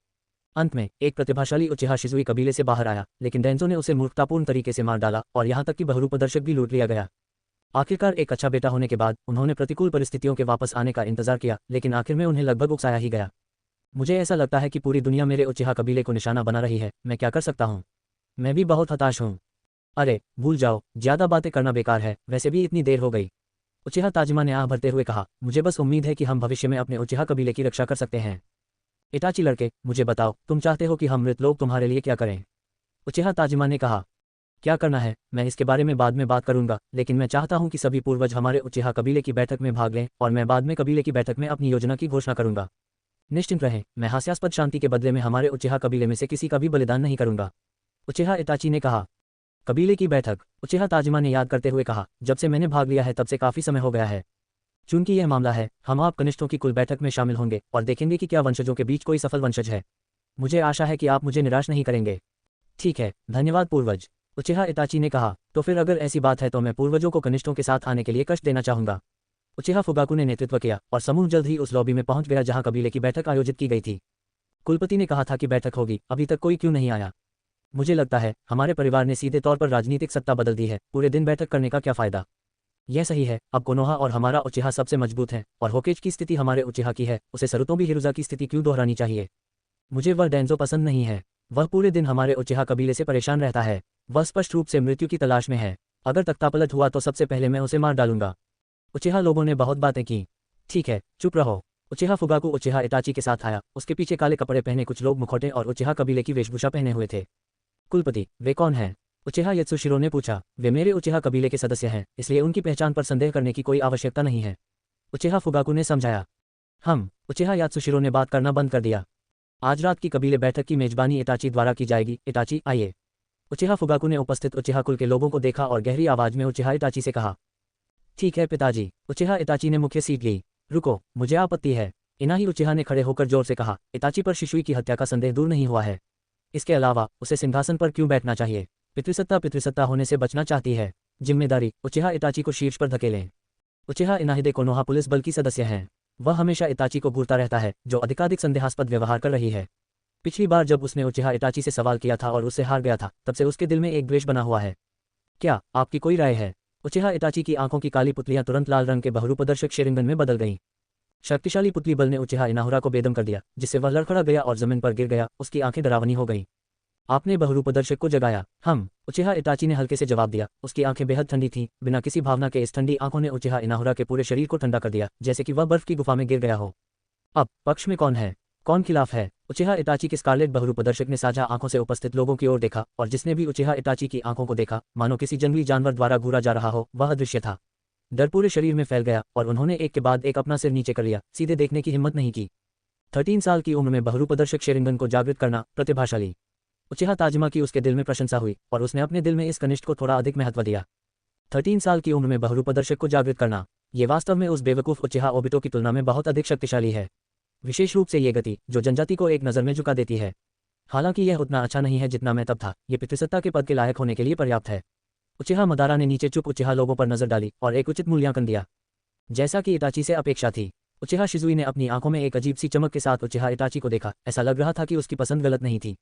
अंत में एक प्रतिभाशाली उचिहा शिजुई कबीले से बाहर आया, लेकिन डेंजो ने उसे मूर्खतापूर्ण तरीके से मार डाला और यहाँ तक कि बहुरूपदर्शक भी लूट लिया गया। आखिरकार एक अच्छा बेटा होने के बाद उन्होंने प्रतिकूल परिस्थितियों के वापस आने का इंतजार किया, लेकिन आखिर में उन्हें लगभग उकसाया ही गया। मुझे ऐसा लगता है कि पूरी दुनिया मेरे उचिहा कबीले को निशाना बना रही है। मैं क्या कर सकता हूँ? मैं भी बहुत हताश हूँ। अरे भूल जाओ, ज्यादा बातें करना बेकार है, वैसे भी इतनी देर हो गई। उचिहा ताजिमा ने आह भरते हुए कहा, मुझे बस उम्मीद है कि हम भविष्य में अपने उचिहा कबीले की रक्षा कर सकते हैं। इटाची लड़के, मुझे बताओ, तुम चाहते हो कि हम मृत लोग तुम्हारे लिए क्या करें? उचिहा ताजिमा ने कहा, क्या करना है मैं इसके बारे में बाद में बात करूंगा, लेकिन मैं चाहता हूं कि सभी पूर्वज हमारे उचिहा कबीले की बैठक में भाग लें और मैं बाद में कबीले की बैठक में अपनी योजना की घोषणा करूंगा। निश्चिंत रहें, मैं हास्यास्पद शांति के बदले में हमारे उचिहा कबीले में से किसी का भी बलिदान नहीं करूंगा। उचिहा इटाची ने कहा। कबीले की बैठक, उचिहा ताजिमा ने याद करते हुए कहा, जब से मैंने भाग लिया है तब से काफी समय हो गया है। चूंकि यह मामला है, हम आप कनिष्ठों की कुल बैठक में शामिल होंगे और देखेंगे कि क्या वंशजों के बीच कोई सफल वंशज है। मुझे आशा है कि आप मुझे निराश नहीं करेंगे। ठीक है, धन्यवाद पूर्वज, उचिहा इटाची ने कहा। तो फिर अगर ऐसी बात है तो मैं पूर्वजों को कनिष्ठों के साथ आने के लिए कष्ट देना चाहूंगा। उचिहा फुगाकू ने नेतृत्व किया और समूह जल्द ही उस लॉबी में पहुंच गया जहां कबीले की बैठक आयोजित की गई थी। कुलपति ने कहा था कि बैठक होगी, अभी तक कोई क्यों नहीं आया? मुझे लगता है हमारे परिवार ने सीधे तौर पर राजनीतिक सत्ता बदल दी है। पूरे दिन बैठक करने का क्या फायदा? यह सही है, अब कोनोहा और हमारा उचिहा सबसे मजबूत है और होकेज की स्थिति हमारे उचिहा की है, उसे सरुतों भी हिरुजा की स्थिति क्यों दोहरानी चाहिए? मुझे वह डेंजो पसंद नहीं है। वह पूरे दिन हमारे उचिहा कबीले से परेशान रहता है। वह स्पष्ट रूप से मृत्यु की तलाश में है। अगर तख्तापलट हुआ तो सबसे पहले मैं उसे मार डालूंगा। उचिहा लोगों ने बहुत बातें की। ठीक है, चुप रहो। उचिहा फुगाकू उचिहा इटाची के साथ आया। उसके पीछे काले कपड़े पहने कुछ लोग मुखौटे और उचिहा कबीले की वेशभूषा पहने हुए थे। कुलपति, वे कौन हैं? उचिहा यत्सुशिरो ने पूछा। वे मेरे उचिहा कबीले के सदस्य हैं, इसलिए उनकी पहचान पर संदेह करने की कोई आवश्यकता नहीं है, उचिहा फुगाकू ने समझाया। उचिहा यात्सुशिरो ने बात करना बंद कर दिया। आज रात की कबीले बैठक की मेजबानी इटाची द्वारा की जाएगी। इटाची, आइए। उचिहा फुगाकू ने उपस्थित उचिहा कुल के लोगों को देखा और गहरी आवाज में उचिहा इटाची से कहा, ठीक है पिताजी। उचिहा इटाची ने मुख्य सीट ली। रुको, मुझे आपत्ति है। इनाही उचिहा ने खड़े होकर जोर से कहा, इटाची पर शिशुई की हत्या का संदेह दूर नहीं हुआ है। इसके अलावा उसे सिंहासन पर क्यों बैठना चाहिए? पितृसत्ता होने से बचना चाहती है। जिम्मेदारी, उचिहा इटाची को शीर्ष पर धकेलें। उचिहा इनाहिदे कोनोहा पुलिस बल की सदस्य हैं। वह हमेशा इटाची को घूरता रहता है, जो अधिकाधिक संदेहास्पद व्यवहार कर रही है। पिछली बार जब उसने उचिहा इटाची से सवाल किया था और उससे हार गया था, तब से उसके दिल में एक द्वेष बना हुआ है। क्या आपकी कोई राय है? उचिहा इटाची की आंखों की काली पुतलियां तुरंत लाल रंग के बहुरूपदर्शक शेरिंगन में बदल गईं। शक्तिशाली पुतली बल ने उचिहा इनाहुरा को बेदम कर दिया, जिससे वह लड़खड़ा गया और जमीन पर गिर गया। उसकी आंखें डरावनी हो गईं। आपने बहुरूपदर्शक को जगाया? उचिहा इटाची ने हल्के से जवाब दिया। उसकी आंखें बेहद ठंडी थीं। बिना किसी भावना के इस ठंडी आंखों ने उचिहा इनाहुरा के पूरे शरीर को ठंडा कर दिया, जैसे कि वह बर्फ की गुफा में गिर गया हो। अब पक्ष में कौन है? कौन खिलाफ है? उचिहा इटाची के स्कारलेट बहुरूपदर्शक ने साझा आंखों से उपस्थित लोगों की ओर देखा, और जिसने भी उचिहा इटाची की आंखों को देखा, मानो किसी जंगली जानवर द्वारा घूरा जा रहा हो, वह अदृश्य था। डर पूरे शरीर में फैल गया और उन्होंने एक के बाद एक अपना सिर नीचे कर लिया, सीधे देखने की हिम्मत नहीं की। 13 साल की उम्र में बहुरूपदर्शक शेरिंगन को जागृत करना, प्रतिभाशाली। उचिहा ताजिमा की उसके दिल में प्रशंसा हुई, और उसने अपने दिल में इस कनिष्ठ को थोड़ा अधिक महत्व दिया। 13 साल की उम्र में बहुरूपदर्शक को जागृत करना, ये वास्तव में उस बेवकूफ़ उचिहा ओबिटो की तुलना में बहुत अधिक शक्तिशाली है। विशेष रूप से ये गति, जो जनजाति को एक नज़र में झुका देती है। हालांकि यह उतना अच्छा नहीं है जितना मैं तब था, ये पितृसत्ता के पद के लायक होने के लिए पर्याप्त है। उचिहा मदारा ने नीचे चुप उचिहा लोगों पर नजर डाली और एक उचित मूल्यांकन दिया, जैसा कि इटाची से अपेक्षा थी। उचिहा शिजुई ने अपनी आंखों में एक अजीब सी चमक के साथ उचिहा इटाची को देखा। ऐसा लग रहा था कि उसकी पसंद गलत नहीं थी।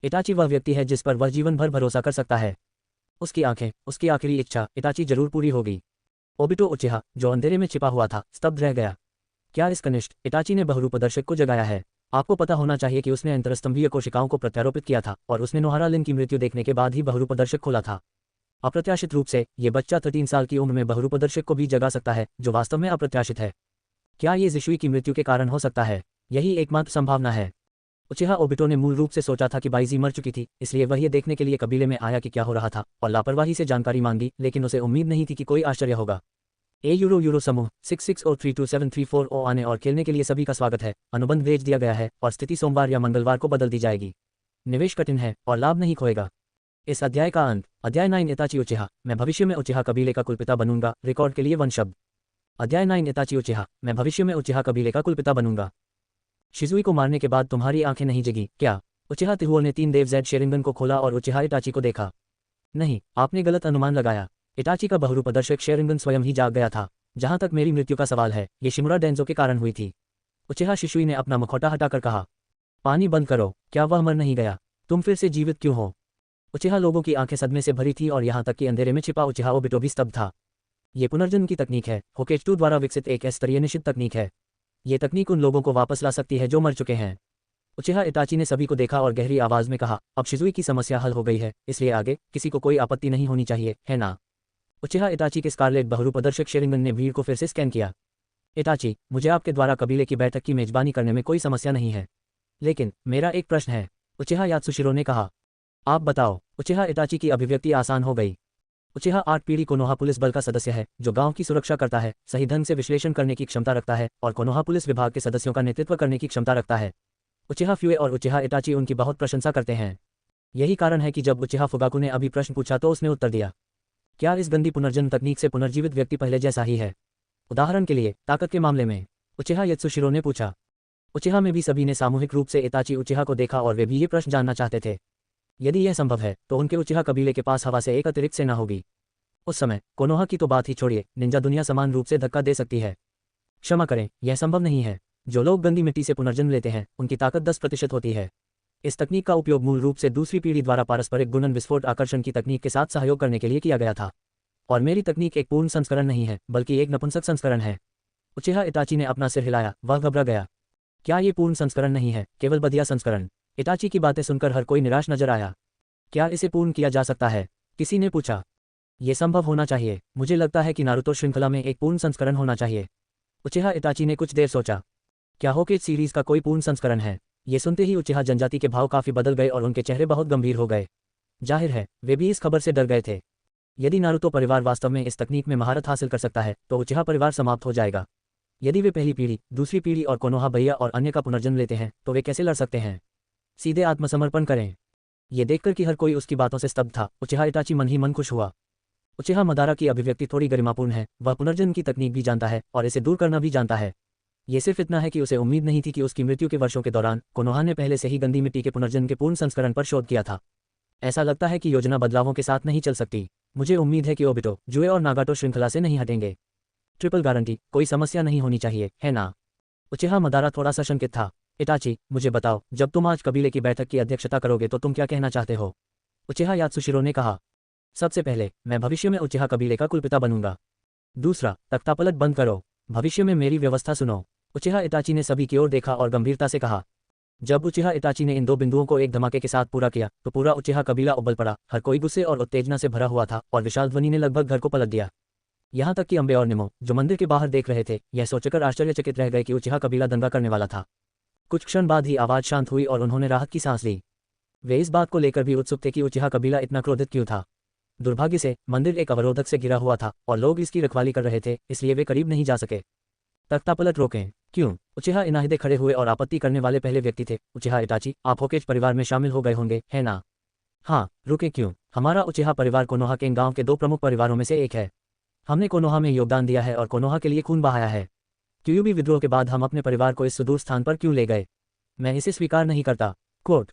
इटाची वह व्यक्ति है जिस पर वह जीवन भर भरोसा कर सकता है। उसकी आंखें, उसकी आखिरी इच्छा, इटाची जरूर पूरी होगी। ओबिटो उचिहा, जो अंधेरे में छिपा हुआ था, स्तब्ध रह गया। क्या इस कनिष्ठ? इटाची ने बहुरूपदर्शक को जगाया है। आपको पता होना चाहिए कि उसने अंतरस्तंभीय कोशिकाओं को प्रत्यारोपित किया था, और उसने नोहारा लिन की मृत्यु देखने के बाद ही बहुरूपदर्शक खोला था। अप्रत्याशित रूप से, ये बच्चा 13 साल की उम्र में बहुरूपदर्शक को भी जगा सकता है, जो वास्तव में अप्रत्याशित है। क्या ये जिशुई की मृत्यु के कारण हो सकता है? यही एकमात्र संभावना है। उचिहा ओबिटो ने मूल रूप से सोचा था कि बाइजी मर चुकी थी, इसलिए वह ये देखने के लिए कबीले में आया कि क्या हो रहा था, और लापरवाही से जानकारी मांगी, लेकिन उसे उम्मीद नहीं थी कि कोई आश्चर्य होगा। यूरो समूह 66032734 आने और खेलने के लिए सभी का स्वागत है। अनुबंध भेज दिया गया है और स्थिति सोमवार या मंगलवार को बदल दी जाएगी। निवेश कठिन है और लाभ नहीं खोएगा। इस अध्याय का अंत। अध्याय 9 इताची उचिहा, मैं भविष्य में उचिहा कबीले का कुलपिता बनूंगा। रिकॉर्ड के लिए 1 शब्द। अध्याय 9 इताची उचिहा, मैं भविष्य में उचिहा कबीले का कुलपिता बनूंगा। शिजुई को मारने के बाद तुम्हारी आंखें नहीं जगी क्या? उचिहा तिहुओ ने 3 देव जेड शेरिंगन को खोला और उचिहा इटाची को देखा। नहीं, आपने गलत अनुमान लगाया। इटाची का बहुरूपदर्शक शेरिंगन स्वयं ही जाग गया था। जहां तक मेरी मृत्यु का सवाल है, ये शिमुरा डेंजो के कारण हुई थी। उचिहा शिशुई ने अपना मुखौटा हटाकर कहा। पानी बंद करो, क्या वह मर नहीं गया? तुम फिर से जीवित क्यों हो? उचिहा लोगों की आंखें सदमे से भरी थी और यहां तक कि अंधेरे में छिपा उचिहा ओबिटो भी स्तब्ध था। ये पुनर्जन्म की तकनीक है, होकेचटू द्वारा विकसित एक स्तरीय निश्चित तकनीक है। ये तकनीक उन लोगों को वापस ला सकती है जो मर चुके हैं। उचिहा इटाची ने सभी को देखा और गहरी आवाज में कहा, अब शिजुई की समस्या हल हो गई है, इसलिए आगे किसी को कोई आपत्ति नहीं होनी चाहिए, है ना? उचिहा इटाची के स्कारलेट बहुरूपदर्शक शेरिंगन ने भीड़ को फिर से स्कैन किया। इटाची, मुझे आपके द्वारा कबीले की बैठक की मेजबानी करने में कोई समस्या नहीं है, लेकिन मेरा एक प्रश्न है। उचिहा यात्सुशिरो ने कहा। आप बताओ। उचिहा इटाची की अभिव्यक्ति आसान हो गई। उचिहा 8 पीढ़ी कोनोहा पुलिस बल का सदस्य है, जो गांव की सुरक्षा करता है, सही ढंग से विश्लेषण करने की क्षमता रखता है और कोनोहा पुलिस विभाग के सदस्यों का नेतृत्व करने की क्षमता रखता है। उचिहा फ्यूए और उचिहा इटाची उनकी बहुत प्रशंसा करते हैं। यही कारण है कि जब उचिहा फुगाकू ने अभी प्रश्न पूछा तो उसने उत्तर दिया, क्या इस गंदी पुनर्जन्म तकनीक से पुनर्जीवित व्यक्ति पहले जैसा ही है? उदाहरण के लिए, ताकत के मामले में? उचिहा यत्सुशिरो ने पूछा। उचिहा में भी सभी ने सामूहिक रूप से इताची उचिहा को देखा और वे भी ये प्रश्न जानना चाहते थे। यदि यह संभव है तो उनके उचिहा कबीले के पास हवा से एक अतिरिक्त सेना होगी। उस समय कोनोहा की तो बात ही छोड़िए, निंजा दुनिया समान रूप से धक्का दे सकती है। क्षमा करें, यह संभव नहीं है। जो लोग गंदी मिट्टी से पुनर्जन्म लेते हैं, उनकी ताकत 10% होती है। इस तकनीक का उपयोग मूल रूप से दूसरी पीढ़ी द्वारा पारस्परिक गुणन विस्फोट आकर्षण की तकनीक के साथ सहयोग करने के लिए किया गया था। और मेरी तकनीक एक पूर्ण संस्करण नहीं है, बल्कि एक नपुंसक संस्करण है। उचिहा इटाची ने अपना सिर हिलाया, वह घबरा गया। क्या ये पूर्ण संस्करण नहीं है, केवल बदिया संस्करण? इटाची की बातें सुनकर हर कोई निराश नजर आया। क्या इसे पूर्ण किया जा सकता है? किसी ने पूछा। ये संभव होना चाहिए। मुझे लगता है कि नारुतो श्रृंखला में एक पूर्ण संस्करण होना चाहिए। उचिहा इटाची ने कुछ देर सोचा। क्या होकेज सीरीज का कोई पूर्ण संस्करण है? ये सुनते ही उचिहा जनजाति के भाव काफी बदल गए और उनके चेहरे बहुत गंभीर हो गए। जाहिर है, वे भी इस खबर से डर गए थे। यदि नारुतो परिवार वास्तव में इस तकनीक में महारत हासिल कर सकता है, तो उचिहा परिवार समाप्त हो जाएगा। यदि वे पहली पीढ़ी, दूसरी पीढ़ी और कोनोहा भैया और अन्य का पुनर्जन्म लेते हैं, तो वे कैसे लड़ सकते हैं? सीधे आत्मसमर्पण करें। ये देखकर कि हर कोई उसकी बातों से स्तब्ध था, उचिहा इटाची मन ही मन खुश हुआ। उचिहा मदारा की अभिव्यक्ति थोड़ी गरिमापूर्ण है। वह पुनर्जन्म की तकनीक भी जानता है और इसे दूर करना भी जानता है। ये सिर्फ इतना है कि उसे उम्मीद नहीं थी कि उसकी मृत्यु के वर्षों के दौरान कोनोहा ने पहले से ही गंदी मिट्टी के पुनर्जन्म के पूर्ण संस्करण पर शोध किया था। ऐसा लगता है कि योजना बदलावों के साथ नहीं चल सकती। मुझे उम्मीद है कि ओबिटो, जुए और नागाटो श्रृंखला से नहीं हटेंगे। ट्रिपल गारंटी, कोई समस्या नहीं होनी चाहिए, है ना? उचिहा मदारा थोड़ा सा शंकित था। इटाची, मुझे बताओ, जब तुम आज कबीले की बैठक की अध्यक्षता करोगे तो तुम क्या कहना चाहते हो? उचिहा यात्सुशिरो ने कहा। सबसे पहले, मैं भविष्य में उचिहा कबीले का कुलपिता बनूंगा। दूसरा, तख्तापलट बंद करो। भविष्य में मेरी व्यवस्था सुनो। उचिहा इटाची ने सभी की ओर देखा और गंभीरता से कहा। जब उचिहा इटाची ने इन 2 बिंदुओं को एक धमाके के साथ पूरा किया, तो पूरा उचिहा कबीला उबल पड़ा। हर कोई गुस्से और उत्तेजना से भरा हुआ था और विशाल ध्वनि ने लगभग घर को पलट दिया। यहाँ तक कि अम्बे और निमो, जो मंदिर के बाहर देख रहे थे, यह सोचकर आश्चर्यचकित रह गए कि उचिहा कबीला दंगा करने वाला था। कुछ क्षण बाद ही आवाज शांत हुई और उन्होंने राहत की सांस ली। वे इस बात को लेकर भी उत्सुक थे कि उचिहा कबीला इतना क्रोधित क्यों था। दुर्भाग्य से मंदिर एक अवरोधक से घिरा हुआ था और लोग इसकी रखवाली कर रहे थे, इसलिए वे करीब नहीं जा सके। तख्तापलट रोकें। क्यों? उचिहा इनाहिदे खड़े हुए और आपत्ति करने वाले पहले व्यक्ति थे। उचिहा इटाची, आप होकेज परिवार में शामिल हो गए होंगे, है ना? हाँ, रुके क्यों? हमारा उचिहा परिवार कोनोहा केंग गांव के 2 प्रमुख परिवारों में से एक है। हमने कोनोहा में योगदान दिया है और कोनोहा के लिए खून बहाया है। क्यूयूबी विद्रोह के बाद हम अपने परिवार को इस सुदूर स्थान पर क्यों ले गए? मैं इसे स्वीकार नहीं करता। कोर्ट,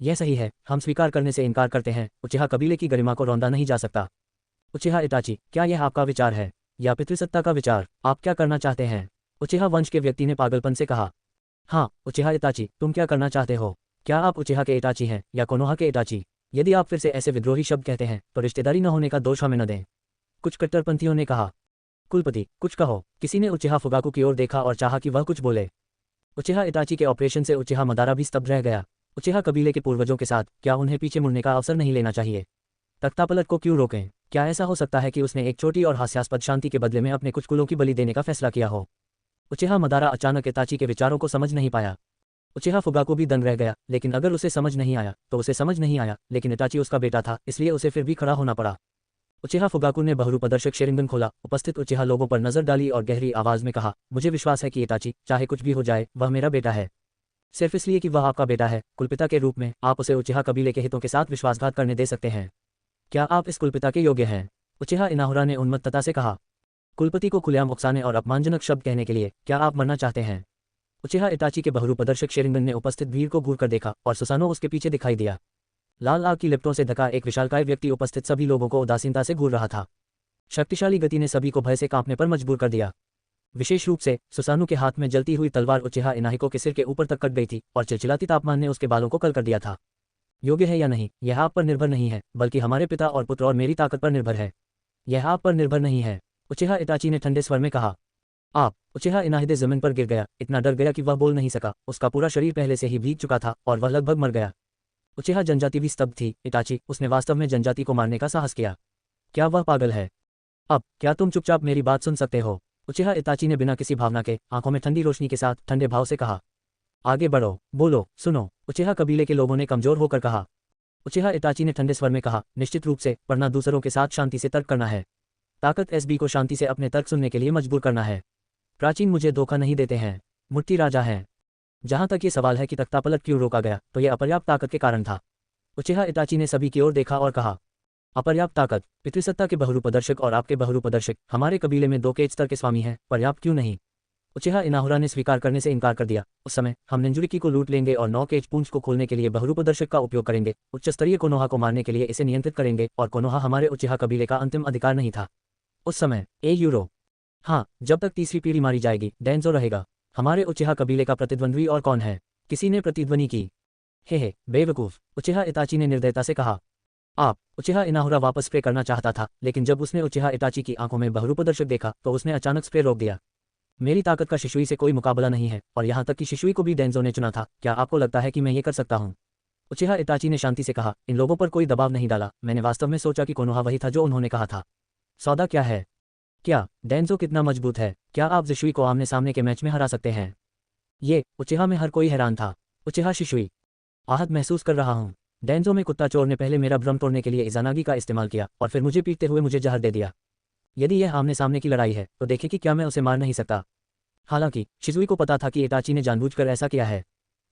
यह सही है, हम स्वीकार करने से इनकार करते हैं। उचिहा कबीले की गरिमा को रौंदा नहीं जा सकता। उचिहा इटाची, क्या यह आपका विचार है या पितृसत्ता का विचार? आप क्या करना चाहते हैं? उचिहा वंश के व्यक्ति ने पागलपन से कहा। हाँ, उचिहा इटाची, तुम क्या करना चाहते हो? क्या आप उचिहा के इटाची हैं या कोनोहा के इटाची? यदि आप फिर से ऐसे विद्रोही शब्द कहते हैं तो रिश्तेदारी न होने का दोष हमें न दें, कुछ कट्टरपंथियों ने कहा। कुलपति, कुछ कहो। किसी ने उचिहा फुगाकू की ओर देखा और चाहा कि वह कुछ बोले। उचिहा इटाची के ऑपरेशन से उचिहा मदारा भी स्तब्ध रह गया। उचिहा कबीले के पूर्वजों के साथ क्या उन्हें पीछे मुड़ने का अवसर नहीं लेना चाहिए? तख्तापलट को क्यों रोकें? क्या ऐसा हो सकता है कि उसने एक छोटी और हास्यास्पद शांति के बदले में अपने कुछ कुलों की बलि देने का फैसला किया हो? उचिहा मदारा अचानक इटाची के विचारों को समझ नहीं पाया। उचिहा फुगाकू भी दंग रह गया, लेकिन अगर उसे समझ नहीं आया तो उसे समझ नहीं आया, लेकिन इटाची उसका बेटा था, इसलिए उसे फिर भी खड़ा होना पड़ा। उचिहा फुगाकू ने बहुरूपदर्शक शेरिंगन खोला, उपस्थित उचिहा लोगों पर नजर डाली और गहरी आवाज में कहा, मुझे विश्वास है कि इटाची, चाहे कुछ भी हो जाए, वह मेरा बेटा है। सिर्फ इसलिए कि वह आपका बेटा है, कुलपिता के रूप में आप उसे उचिहा कबीले के हितों के साथ विश्वासघात करने दे सकते हैं? क्या आप इस कुलपिता के योग्य हैं? उचिहा इनाहुरा ने उन्मत्तता से कहा। कुलपति को खुलेआम उकसाने और अपमानजनक शब्द कहने के लिए क्या आप मरना चाहते हैं? उचिहा इटाची के बहुरूपदर्शक शेरिंगन ने उपस्थित भीड़ को घूर कर देखा और सुसानो उसके पीछे दिखाई दिया। लाल आग की लिपटों से ढका एक विशालकाय व्यक्ति उपस्थित सभी लोगों को उदासीनता से घूर रहा था। शक्तिशाली गति ने सभी को भय से कांपने पर मजबूर कर दिया। विशेष रूप से सुसानु के हाथ में जलती हुई तलवार उचिहा इनाहिको के सिर के ऊपर तक कट गई थी और चिलचिलाती तापमान ने उसके बालों को कल कर दिया था। योग्य है या नहीं, यह आप पर निर्भर नहीं है, बल्कि हमारे पिता और पुत्र और मेरी ताकत पर निर्भर है। यह आप पर निर्भर नहीं है, उचिहा इटाची ने ठंडे स्वर में कहा। आप? उचिहा इनाहिदे जमीन पर गिर गया, इतना डर गया कि वह बोल नहीं सका। उसका पूरा शरीर पहले से ही भीग चुका था और वह लगभग मर गया। उचिहा जनजाति भी स्तब्ध थी। इटाची, उसने वास्तव में जनजाति को मारने का साहस किया। क्या वह पागल है? अब क्या तुम चुपचाप मेरी बात सुन सकते हो? उचिहा इताची ने बिना किसी भावना के, आंखों में ठंडी रोशनी के साथ ठंडे भाव से कहा। आगे बढ़ो, बोलो, सुनो, उचिहा कबीले के लोगों ने कमजोर होकर कहा। उचिहा इटाची ने ठंडे स्वर में कहा, निश्चित रूप से, पढ़ना दूसरों के साथ शांति से तर्क करना है। ताकत एसबी को शांति से अपने तर्क सुनने के लिए मजबूर करना है। प्राचीन मुझे धोखा नहीं देते हैं, मुट्ठी राजा हैं। जहां तक ये सवाल है कि तख्तापलट क्यों रोका गया, तो यह अपर्याप्त ताकत के कारण था। उचिहा इटाची ने सभी की ओर देखा और कहा, अपर्याप्त ताकत? पितृसत्ता के बहुरूपदर्शक और आपके बहुरूपदर्शक हमारे कबीले में 2 के स्तर के स्वामी हैं, पर्याप्त क्यों नहीं? उचिहा इनाहुरा ने स्वीकार करने से इनकार कर दिया। उस समय हम निंजुरिकी को लूट लेंगे और 9 केज पूंछ को खोलने के लिए बहुरूपदर्शक का उपयोग करेंगे। उच्च स्तरीय कोनोहा को मारने के लिए इसे नियंत्रित करेंगे और कोनोहा हमारे उचिहा कबीले का अंतिम अधिकार नहीं था। उस समय यूरो। हाँ, जब तक तीसरी पीढ़ी मारी जाएगी, डेंजो रहेगा। हमारे उचिहा कबीले का प्रतिद्वंद्वी और कौन है? किसी ने प्रतिध्वनि की। हे, बेवकूफ, उचिहा इताची ने निर्दयता से कहा। आप? उचिहा इनाहुरा वापस स्प्रे करना चाहता था, लेकिन जब उसने उचिहा इटाची की आंखों में बहुरूपदर्शक देखा तो उसने अचानक स्प्रे रोक दिया। मेरी ताकत का शिशुई से कोई मुकाबला नहीं है, और यहाँ तक कि शिशुई को भी डेंजो ने चुना था। क्या आपको लगता है कि मैं ये कर सकता हूँ? उचिहा इटाची ने शांति से कहा। इन लोगों पर कोई दबाव नहीं डाला, मैंने वास्तव में सोचा कि कोनोहा वही था जो उन्होंने कहा था। सौदा क्या है? क्या डेंजो कितना मजबूत है? क्या आप शिशुई को आमने सामने के मैच में हरा सकते हैं? ये उचिहा में हर कोई हैरान था। उचिहा शिशुई, आहत महसूस कर रहा हूँ। डेंजो में कुत्ता चोर ने पहले मेरा भ्रम तोड़ने के लिए इजानागी का इस्तेमाल किया और फिर मुझे पीटते हुए मुझे जहर दे दिया। यदि यह आमने सामने की लड़ाई है तो देखें कि क्या मैं उसे मार नहीं सकता। हालांकि शिजुई को पता था कि इटाची ने जानबूझकर ऐसा किया है,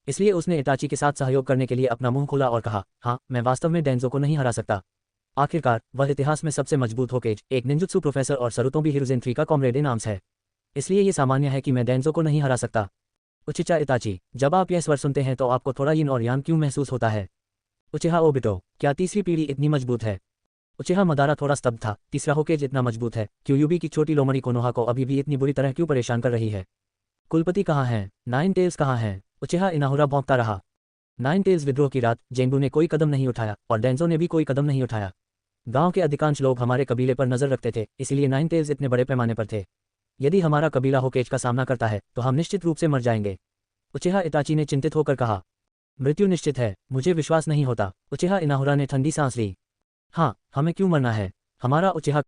इसलिए उसने इटाची के साथ सहयोग करने के लिए अपना मुंह खोला और कहा, हाँ, मैं वास्तव में डेंजो को नहीं हरा सकता। आखिरकार वह इतिहास में सबसे मजबूत होकेज, एक निंजुत्सु प्रोफेसर और सरुतों भी हिरुजेन का कॉमरेड इन आर्म्स है, इसलिए ये सामान्य है कि मैं डेंजो को नहीं हरा सकता। उचिहा इताची, जब आप यह स्वर सुनते हैं तो आपको थोड़ा यिन और यांग क्यों महसूस होता है? उचिहा ओबिटो, क्या तीसरी पीढ़ी इतनी मजबूत है? उचिहा मदारा थोड़ा स्तब्ध था। तीसरा होकेज इतना मजबूत है, क्यूयूबी की छोटी लोमड़ी कोनोहा को अभी भी इतनी बुरी तरह क्यों परेशान कर रही है? कुलपति कहाँ हैं? 9 टेल्स कहाँ हैं? उचिहा इनाहुरा भौंकता रहा। 9 टेल्स विद्रोह की रात जेंगू ने कोई कदम नहीं उठाया और डेंजो ने भी कोई कदम नहीं उठाया। गांव के अधिकांश लोग हमारे कबीले पर नजर रखते थे, इसीलिए 9 टेल्स इतने बड़े पैमाने पर थे। यदि हमारा कबीला होकेज का सामना करता है तो हम निश्चित रूप से मर जाएंगे। उचिहा इताची ने चिंतित होकर कहा। मृत्यु निश्चित है, मुझे विश्वास नहीं होता। उचिहा इनाहुरा ने ठंडी सांस ली। हाँ, हमें क्यों मरना है? हमारा उचिहा